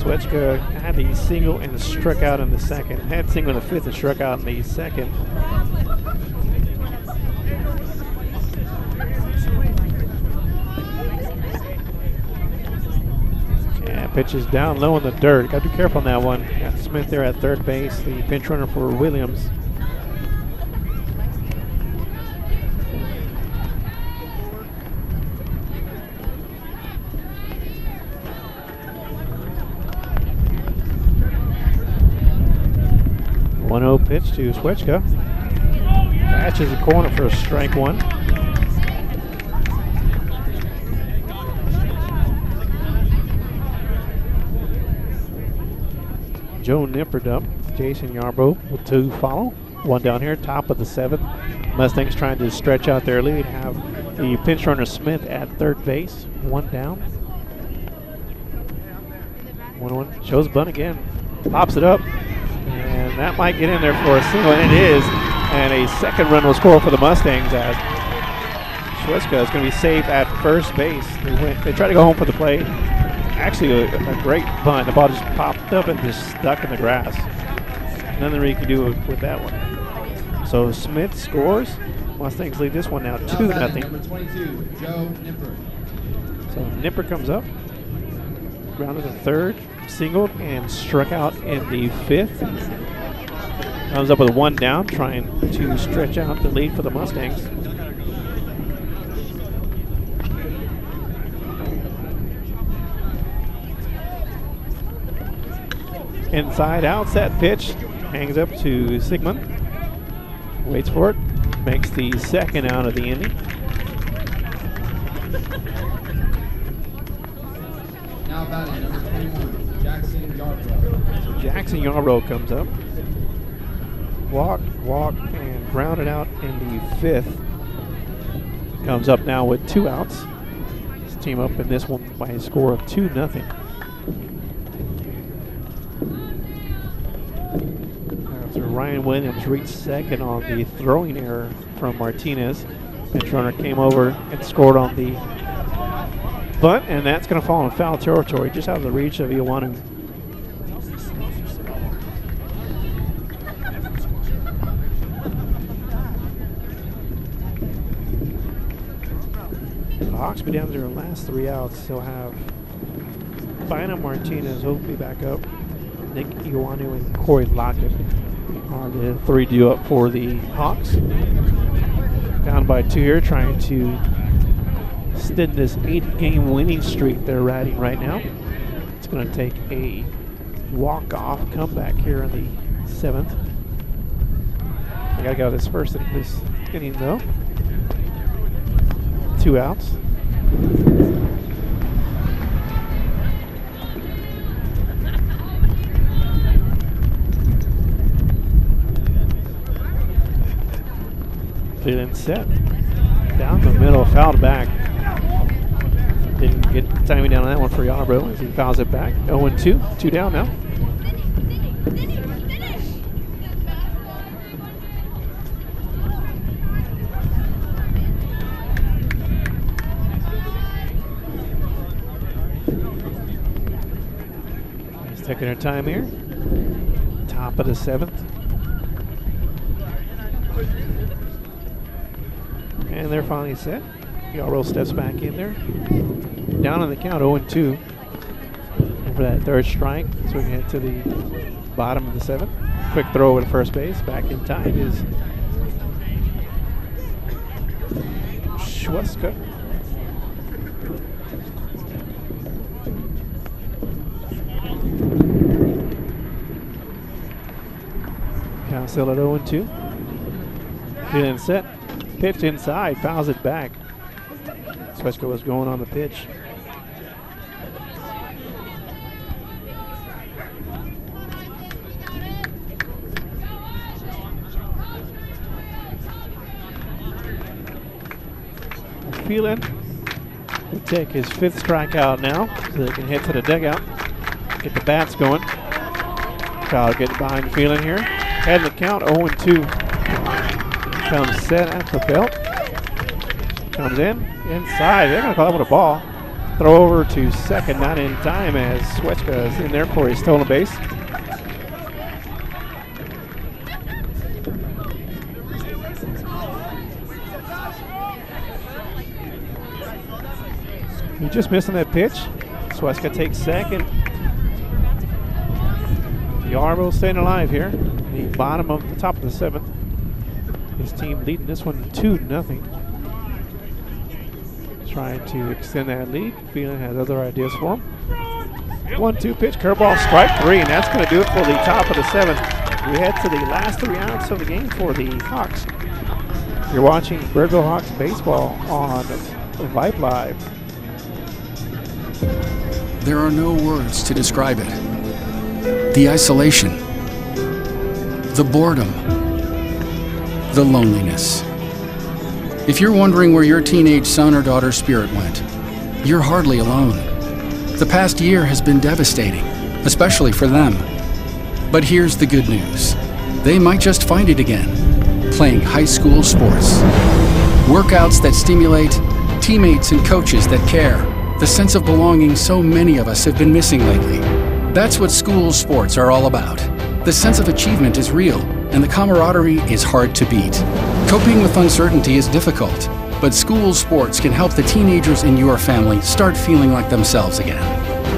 [SPEAKER 1] Swetchka had the single and struck out in the second. Had single in the fifth and struck out in the second. Yeah, pitches down low in the dirt. Got to be careful on that one. Got Smith there at third base, the pinch runner for Williams. Pitch to Swetchka. Catches the corner for strike 1. Joe Nippert up. Jason Yarbrough with 2 follow. 1 down here, top of the 7th. Mustangs trying to stretch out their lead. Have the pinch runner Smith at third base. 1 down. 1-1. Shows bunt again. Pops it up. And that might get in there for a single, and it is. And a second run will score for the Mustangs as Swetchka is going to be safe at first base. They try to go home for the play. Actually, a great bunt. The ball just popped up and just stuck in the grass. Nothing really can do with that one. So Smith scores. Mustangs lead this one now 2-0.
[SPEAKER 2] Number 22, Joe Nippert.
[SPEAKER 1] So Nippert comes up, grounded to third, singled, and struck out in the 5th. Comes up with 1 down, trying to stretch out the lead for the Mustangs. Inside out, set pitch, hangs up to Sigmund. Waits for it, makes the second out of the inning.
[SPEAKER 2] Now batting, number 21, Jackson Yarbrough.
[SPEAKER 1] So Jackson Yarbrough comes up. Walked, and grounded out in the 5th. Comes up now with 2 outs. It's team up in this one by a score of 2-0. After Ryan Williams reached second on the throwing error from Martinez, bench runner came over and scored on the bunt, and that's going to fall in foul territory, just out of the reach of Ioanu. The Hawks be down to their last 3 outs. They'll have Bynum Martinez will be back up. Nick Ioanu and Corey Lockett are the 3 due up for the Hawks. Down by 2 here, trying to extend this 8-game winning streak they're riding right now. It's going to take a walk-off comeback here in the 7th. I got to go this first inning though. 2 outs. Feeling set. Down the middle, fouled back. Didn't get timing down on that one for Yarbrough as he fouls it back. 0-2, 2 down now. He's taking her time here. Top of the 7th. And they're finally set. Yarbrough steps back in there. Down on the count, 0-2. And for that 3rd strike, so we can head to the bottom of the 7th. Quick throw over to first base. Back in time is Schweska. Count still at 0-2. Feeling set. Pitch inside, fouls it back. Schweska was going on the pitch. Phelan will take his 5th strikeout now, so they can head to the dugout, get the bats going. Foul getting behind Phelan here. Head the count, 0-2. Comes set at the belt. Comes in, inside. They're going to call that one a ball. Throw over to second, not in time as Schweska is in there for his stolen base. He just missing that pitch. Schweska takes second. Yarbrough staying alive here. The bottom of the top of the 7th. His team leading this one 2-0. Trying to extend that lead. Phelan has other ideas for him. 1-2 pitch, curveball, strike 3, and that's going to do it for the top of the 7th. We head to the last 3 outs of the game for the Hawks. You're watching Birdville Hawks baseball on Vype Live.
[SPEAKER 6] There are no words to describe it. The isolation, the boredom, the loneliness. If you're wondering where your teenage son or daughter's spirit went, you're hardly alone. The past year has been devastating, especially for them. But here's the good news. They might just find it again, playing high school sports. Workouts that stimulate, teammates and coaches that care, the sense of belonging so many of us have been missing lately. That's what school sports are all about. The sense of achievement is real, and the camaraderie is hard to beat. Coping with uncertainty is difficult, but school sports can help the teenagers in your family start feeling like themselves again.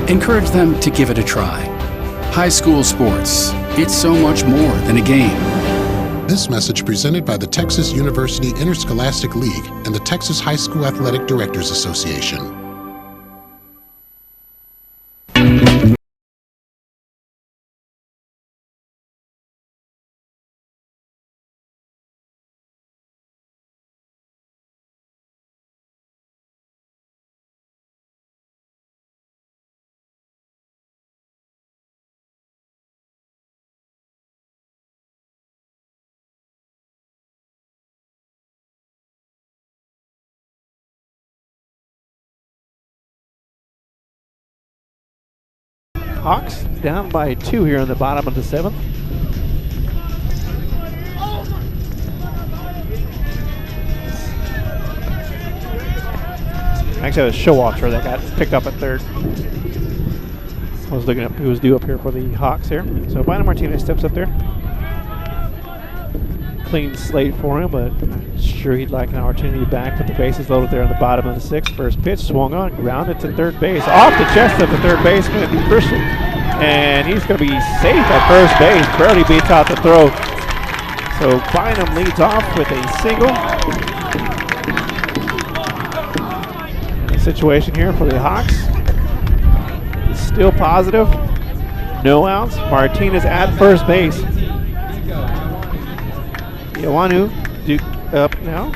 [SPEAKER 6] Encourage them to give it a try. High school sports, it's so much more than a game.
[SPEAKER 5] This message presented by the Texas University Interscholastic League and the Texas High School Athletic Directors Association.
[SPEAKER 1] Hawks down by 2 here in the bottom of the 7th. Actually, a show watcher that got picked up at 3rd. I was looking up who was due up here for the Hawks here. So Bynum Martinez steps up there. Clean slate for him, but I'm sure he'd like an opportunity back with the bases loaded there on the bottom of the 6th. First pitch swung on, grounded to 3rd base. Off the chest of the 3rd baseman, Christian. And he's going to be safe at 1st base. Barely beats out the throw. So Bynum leads off with a single. Situation here for the Hawks. Still positive. No outs. Martinez at 1st base. Ioanu up now.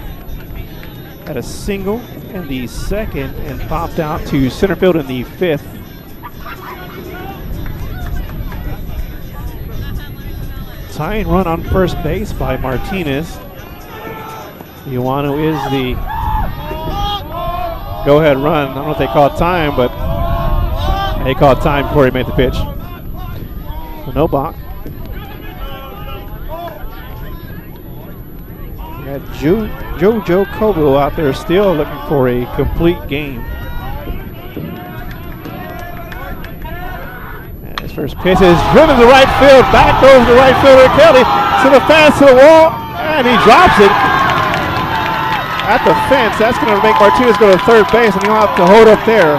[SPEAKER 1] Had a single in the 2nd and popped out to center field in the 5th. Tying run on 1st base by Martinez. Ioanu is the go-ahead run. I don't know if they called time, but they called time before he made the pitch. So no balk. We got Jojo Kobo out there still looking for a complete game. And his first pitch is driven to right field. Back goes the right fielder Kelly to the fence to the wall, and he drops it at the fence. That's going to make Martinez go to 3rd base, and he'll have to hold up there.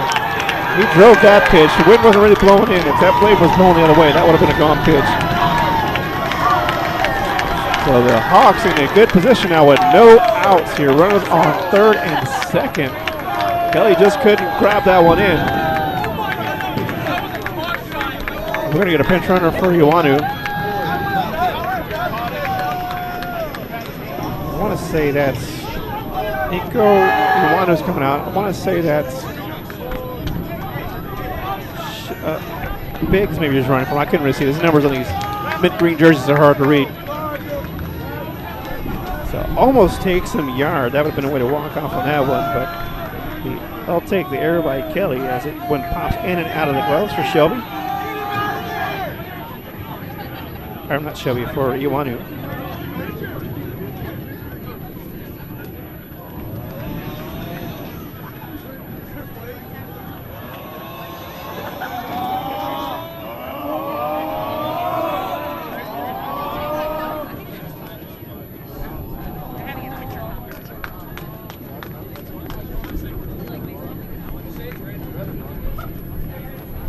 [SPEAKER 1] He drove that pitch. The wind wasn't really blowing in. If that blade was blowing the other way, that would have been a gone pitch. So the Hawks in a good position now with no outs here. Runners on 3rd and 2nd. Kelly just couldn't grab that one in. We're going to get a pinch runner for Ioanu. I want to say that's Nico Ioanu's coming out. I want to say that's Biggs maybe just running from. I couldn't really see. There's numbers on these mint green jerseys are hard to read. So almost takes him yard. That would have been a way to walk off on that one, but I'll take the error by Kelly as it one pops in and out of the gloves for Shelby. Or not Shelby, for Ioanu.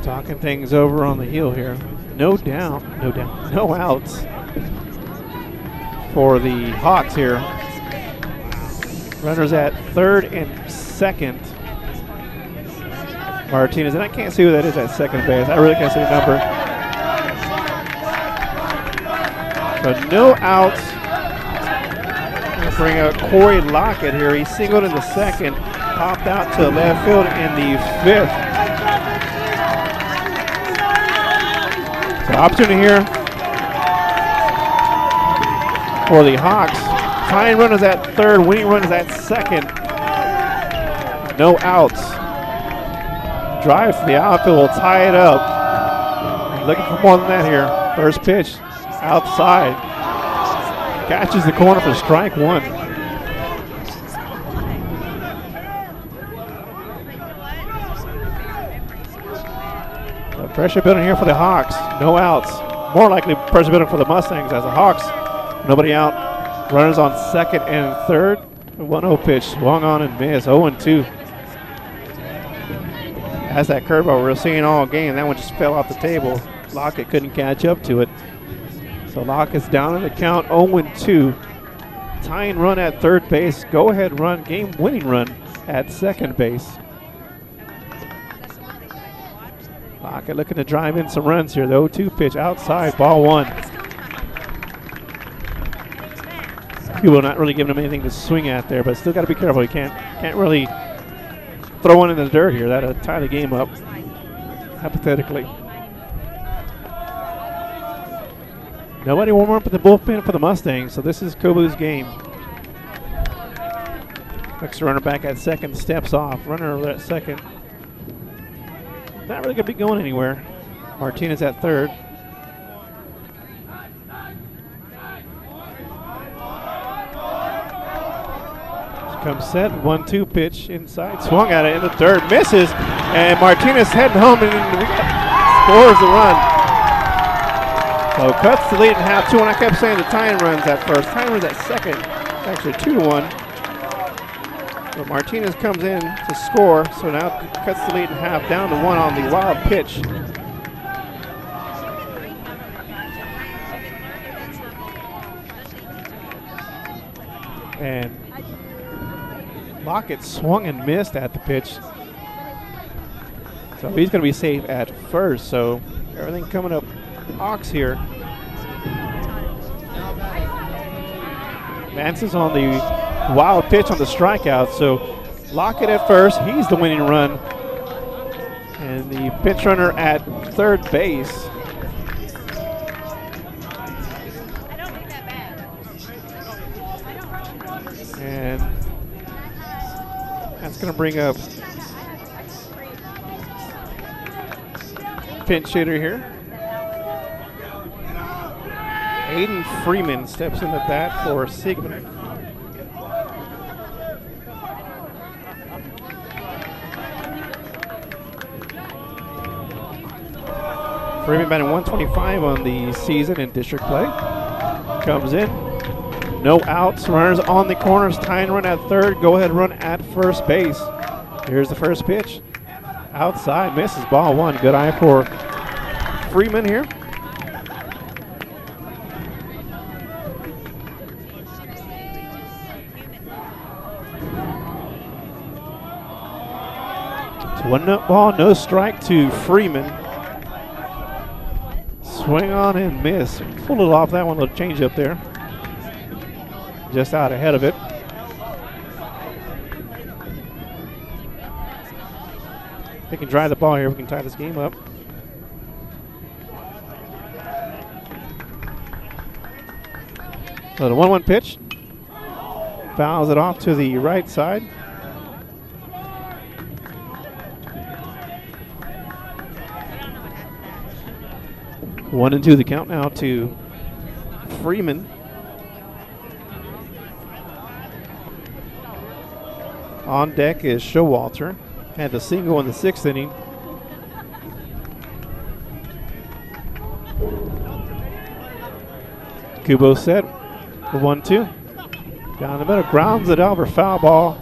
[SPEAKER 1] Talking things over on the heel here. No outs for the Hawks here. Runners at 3rd and 2nd. Martinez, and I can't see who that is at 2nd base. I really can't see the number. So no outs. Gonna bring out Corey Lockett here. He singled in the 2nd, popped out to left field in the 5th. So opportunity here for the Hawks. Tying run is at 3rd, winning run is at 2nd. No outs. Drive to the outfield will tie it up. Looking for more than that here. First pitch outside. Catches the corner for strike 1. Pressure building here for the Hawks. No outs. More likely pressure building for the Mustangs as the Hawks. Nobody out. Runners on 2nd and 3rd. 1-0 pitch. Swung on and missed. 0-2. That's that curveball we're seeing all game. That one just fell off the table. Lockett couldn't catch up to it. So Lockett's down in the count. 0-2. Tying run at 3rd base. Go ahead run. Game winning run at 2nd base. Lockett looking to drive in some runs here. The 0-2 pitch outside, ball 1. People not really giving him anything to swing at there, but still got to be careful. You can't really throw one in the dirt here. That'll tie the game up, hypothetically. Nobody warm up at the bullpen for the Mustangs, so this is Kobu's game. Next runner back at 2nd, steps off. Runner at 2nd. Not really going to be going anywhere. Martinez at third. Comes set, 1-2 pitch inside, swung at it in the third, misses, and Martinez heading home and scores the run. So cuts the lead in half 2, and I kept saying the tying runs at first. Tying runs at second, actually 2-1. But Martinez comes in to score, so now cuts the lead in half, down to 1 on the wild pitch. And Lockett swung and missed at the pitch. So he's going to be safe at first. So everything coming up Hawks here. Vance is on the wild pitch on the strikeout. So Lockett at first. He's the winning run. And the pinch runner at third base. And that's going to bring up pinch hitter here. Aiden Freeman steps in at bat for Sigmund. Freeman batting 125 on the season in district play. Comes in. No outs, runners on the corners, tying run at third, go ahead run at first base. Here's the first pitch. Outside, misses, ball one. Good eye for Freeman here. It's 1-0 ball, no strike to Freeman. Swing on and miss. Pulled it off that one, little change up there. Just out ahead of it. They can drive the ball here. We can tie this game up. So the 1-1 pitch. Fouls it off to the right side. One and two the count now to Freeman. On deck is Showalter. Had the single in the 6th inning. Kubo set for 1-2. Down the middle, grounds it over, foul ball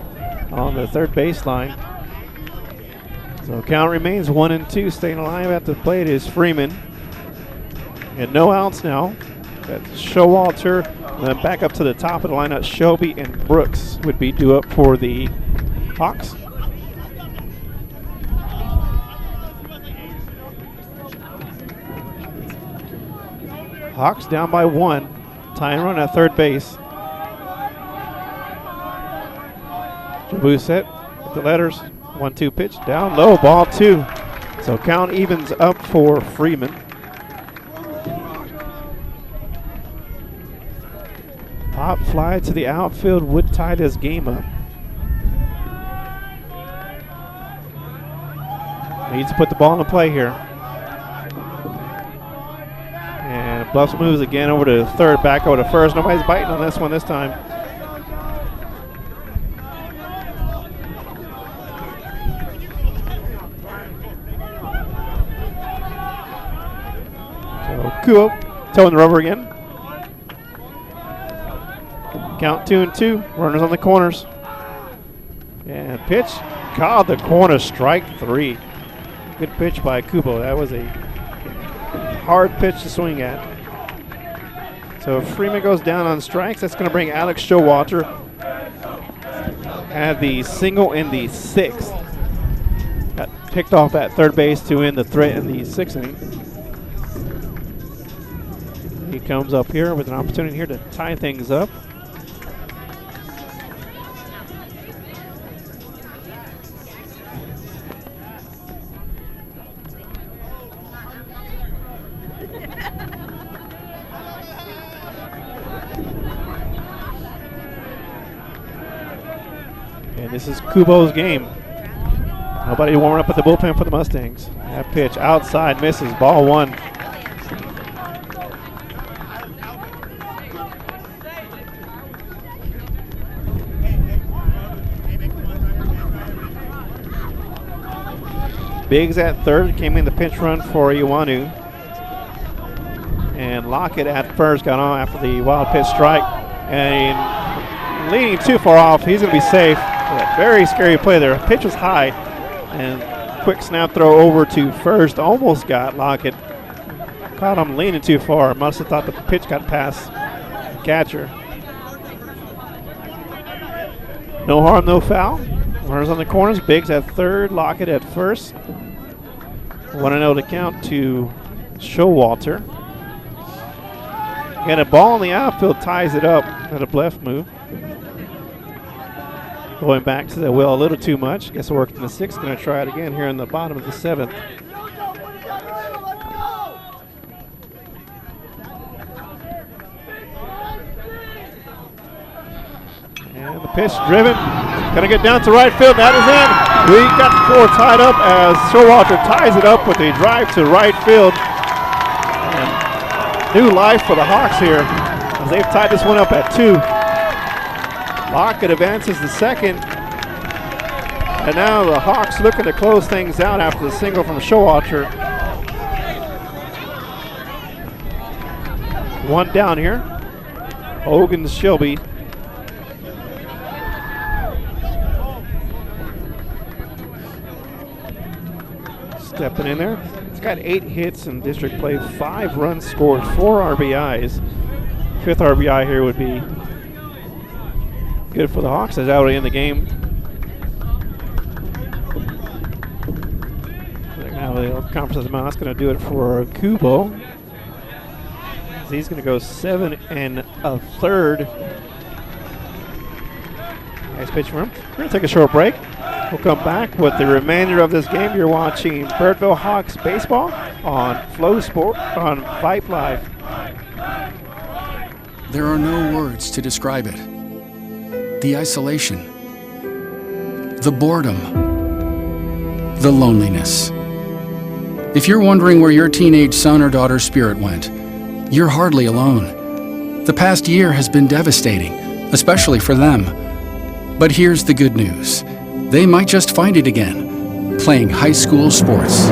[SPEAKER 1] on the third baseline. So count remains 1-2. Staying alive at the plate is Freeman. And no outs now. That's Showalter. And then back up to the top of the lineup, Shelby and Brooks would be due up for the Hawks. Hawks down by 1. Tying run at third base. Jabu set with the letters. 1-2 pitch. Down low, ball 2. So count evens up for Freeman. Pop fly to the outfield would tie this game up. Needs to put the ball in play here. And Bluffs moves again over to third, back over to first. Nobody's biting on this one this time. So Kuo towing the rubber again. Count 2-2. Runners on the corners. And pitch. Called the corner, strike 3. Good pitch by Kubo. That was a hard pitch to swing at. So if Freeman goes down on strikes, that's going to bring Alex Showalter. Had the single in the 6th. Got picked off at third base to end the threat in the 6th inning. He comes up here with an opportunity here to tie things up. And this is Kubo's game. Nobody warming up at the bullpen for the Mustangs. That pitch outside misses. Ball 1. Biggs at third, came in the pinch run for Iwanu. And Lockett at first got on after the wild pitch strike. And leaning too far off, he's going to be safe. Very scary play there. Pitch was high. And quick snap throw over to first. Almost got Lockett. Caught him leaning too far. Must have thought the pitch got past the catcher. No harm, no foul. Runners on the corners. Biggs at third, Lockett at first. 1-0 to count to Showalter. Again, a ball in the outfield ties it up at a left move. Going back to the well a little too much. Guess it worked in the 6th. Going to try it again here in the bottom of the 7th. And the pitch driven. Going to get down to right field. That is in. We got the score tied up as Showalter ties it up with a drive to right field. And new life for the Hawks here as they've tied this one up at 2. Lockett advances the second. And now the Hawks looking to close things out after the single from Showalter. 1 down here. Hogan to Shelby. Stepping in there. He's got 8 hits in district play, 5 runs scored, 4 RBIs. 5th RBI here would be good for the Hawks as out in the game. Now the conference amount, that's going to do it for Kubo. He's going to go 7 1/3. Nice pitch for him. We're going to take a short break. We'll come back with the remainder of this game. You're watching Birdville Hawks baseball on Flow Sport on Vype Live.
[SPEAKER 6] There are no words to describe it. The isolation, the boredom, the loneliness. If you're wondering where your teenage son or daughter's spirit went, you're hardly alone. The past year has been devastating, especially for them. But here's the good news. They might just find it again, playing high school sports.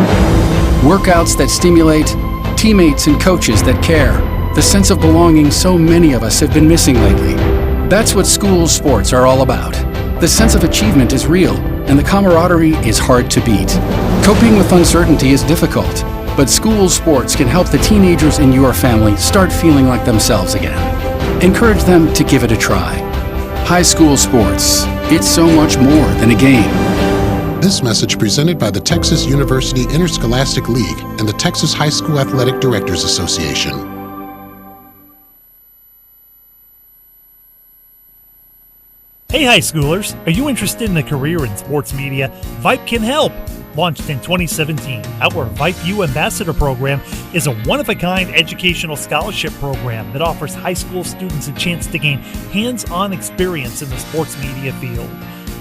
[SPEAKER 6] Workouts that stimulate, teammates and coaches that care, the sense of belonging so many of us have been missing lately. That's what school sports are all about. The sense of achievement is real, and the camaraderie is hard to beat. Coping with uncertainty is difficult, but school sports can help the teenagers in your family start feeling like themselves again. Encourage them to give it a try. High school sports, it's so much more than a game.
[SPEAKER 5] This message presented by the Texas University Interscholastic League and the Texas High School Athletic Directors Association.
[SPEAKER 8] Hey high schoolers, are you interested in a career in sports media? Vype can help. Launched in 2017, our Vype U Ambassador Program is a one-of-a-kind educational scholarship program that offers high school students a chance to gain hands-on experience in the sports media field.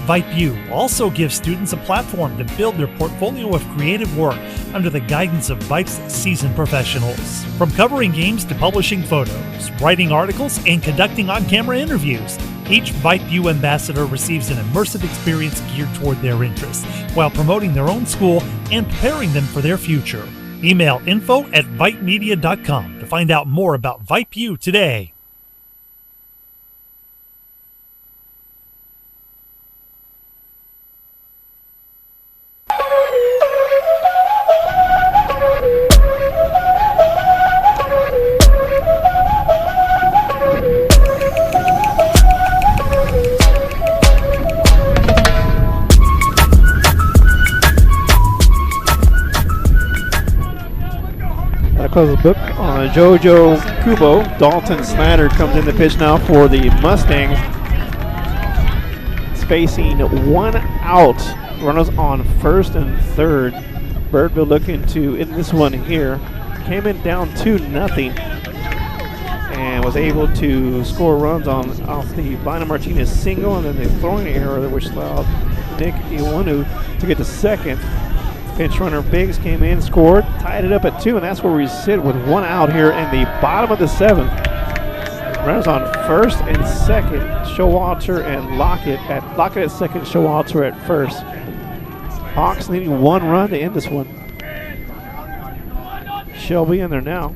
[SPEAKER 8] Vype U also gives students a platform to build their portfolio of creative work under the guidance of Vype's seasoned professionals. From covering games to publishing photos, writing articles, and conducting on-camera interviews, each Vype U ambassador receives an immersive experience geared toward their interests, while promoting their own school and preparing them for their future. Email info@vypemedia.com to find out more about Vype U today.
[SPEAKER 1] Close the book on Jojo Kubo. Dalton Snyder comes in the pitch now for the Mustangs. It's facing 1 out. Runners on 1st and 3rd. Birdville looking to end this one here. Came in down 2-0 and was able to score runs off the Bina Martinez single and then the throwing error, which allowed Nick Iwanu to get the second. Pinch runner Biggs came in, scored, tied it up at 2, and that's where we sit with 1 out here in the bottom of the 7th. Runners on first and second, Showalter and Lockett at second, Showalter at first. Hawks needing 1 run to end this one. Shelby in there now.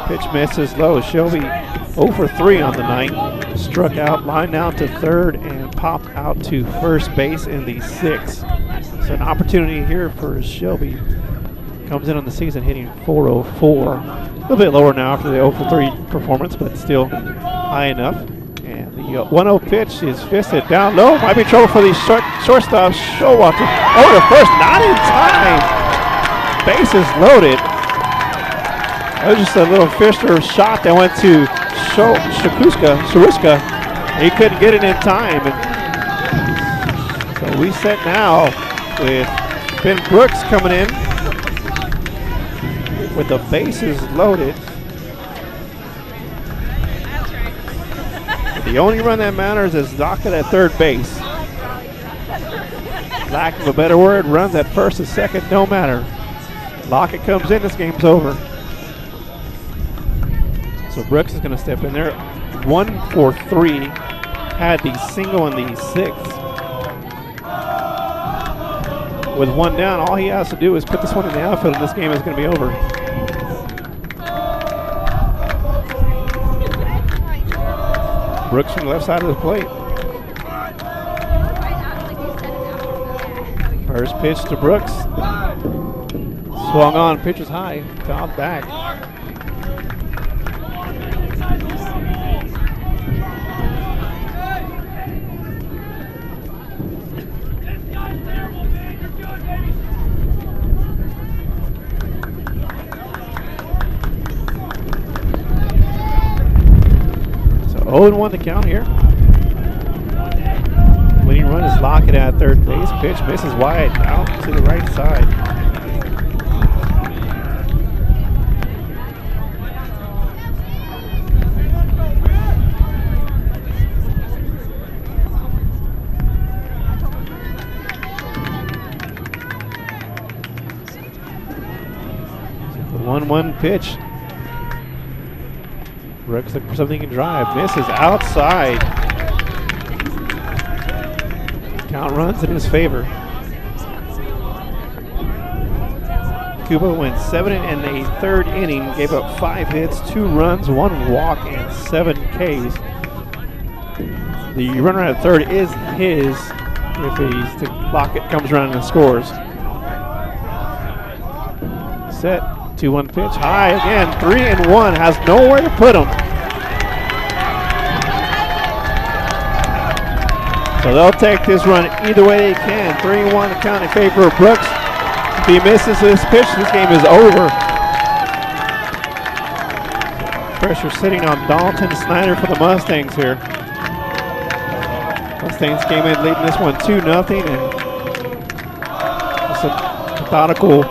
[SPEAKER 1] Pitch misses low. Shelby 0 for 3 on the night. Struck out, lined out to third, and popped out to first base in the 6th. So an opportunity here for Shelby. Comes in on the season hitting .404. A little bit lower now after the 0 for 3 performance, but still high enough. And the 1-0 pitch is fisted down low. Might be trouble for the shortstop. Showalter over to first, not in time. Bases loaded. That was just a little Fisher shot that went to Sharuska. He couldn't get it in time. And so we set now with Ben Brooks coming in with the bases loaded. The only run that matters is Lockett at third base. Lack of a better word, runs at first and second don't matter. Lockett comes in, this game's over. So Brooks is going to step in there. 1 for 3. Had the single in the 6th. With 1 down, all he has to do is put this one in the outfield, and this game is going to be over. Brooks from the left side of the plate. First pitch to Brooks. Swung on, pitch is high, fouled back. So 0-1 to count here. Winning run is Lockett at third base. Pitch misses wide out to the right side. The 1-1 pitch. Brooks looking for something he can drive. Misses outside. Count runs in his favor. Cuba went 7 in a third inning, gave up 5 hits, 2 runs, 1 walk, and 7 Ks. The runner at third is his if the Lockett comes around and scores. Set, 2-1 pitch, high again, 3-1, has nowhere to put him. So they'll take this run either way they can. 3-1 to count in favor of Brooks. If he misses this pitch, this game is over. Pressure sitting on Dalton Snyder for the Mustangs here. Mustangs came in leading this one 2-0, and it's a methodical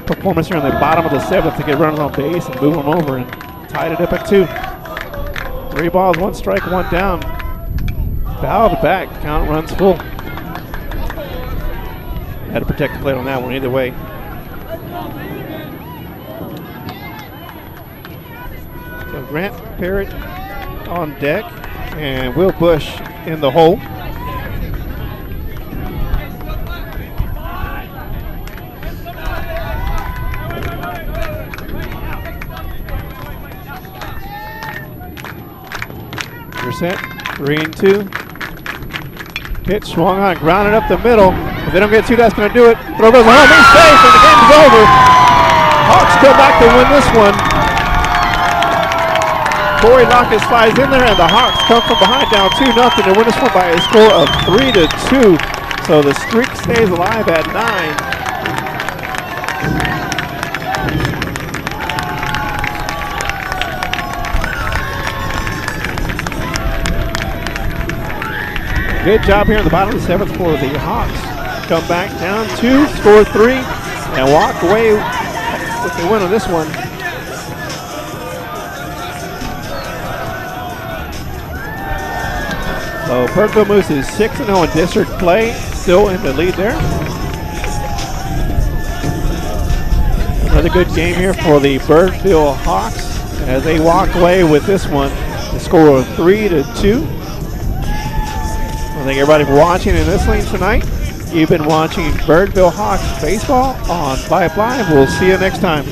[SPEAKER 1] performance here in the bottom of the 7th to get runners on base and move them over, and tied it up at 2. 3 balls, 1 strike, 1 down. Fouled back, count runs full. Had to protect the plate on that one either way. So Grant Parrott on deck and Will Bush in the hole. You're set, 3-2. Pitch swung on, grounded up the middle. If they don't get 2, that's going to do it. Throw goes home, he's safe, and the game's over. Hawks come back to win this one. Corey Lockett flies in there, and the Hawks come from behind down 2-0 to win this one by a score of 3-2. So the streak stays alive at 9. Good job here in the bottom of the 7th for the Hawks. Come back down 2, score 3, and walk away with the win on this one. So Birdville moves to 6-0 in district play. still in the lead there. Another good game here for the Birdville Hawks as they walk away with this one. The score of 3-2. I thank everybody for watching in this lane tonight. You've been watching Birdville Hawks baseball on Vype Live. We'll see you next time.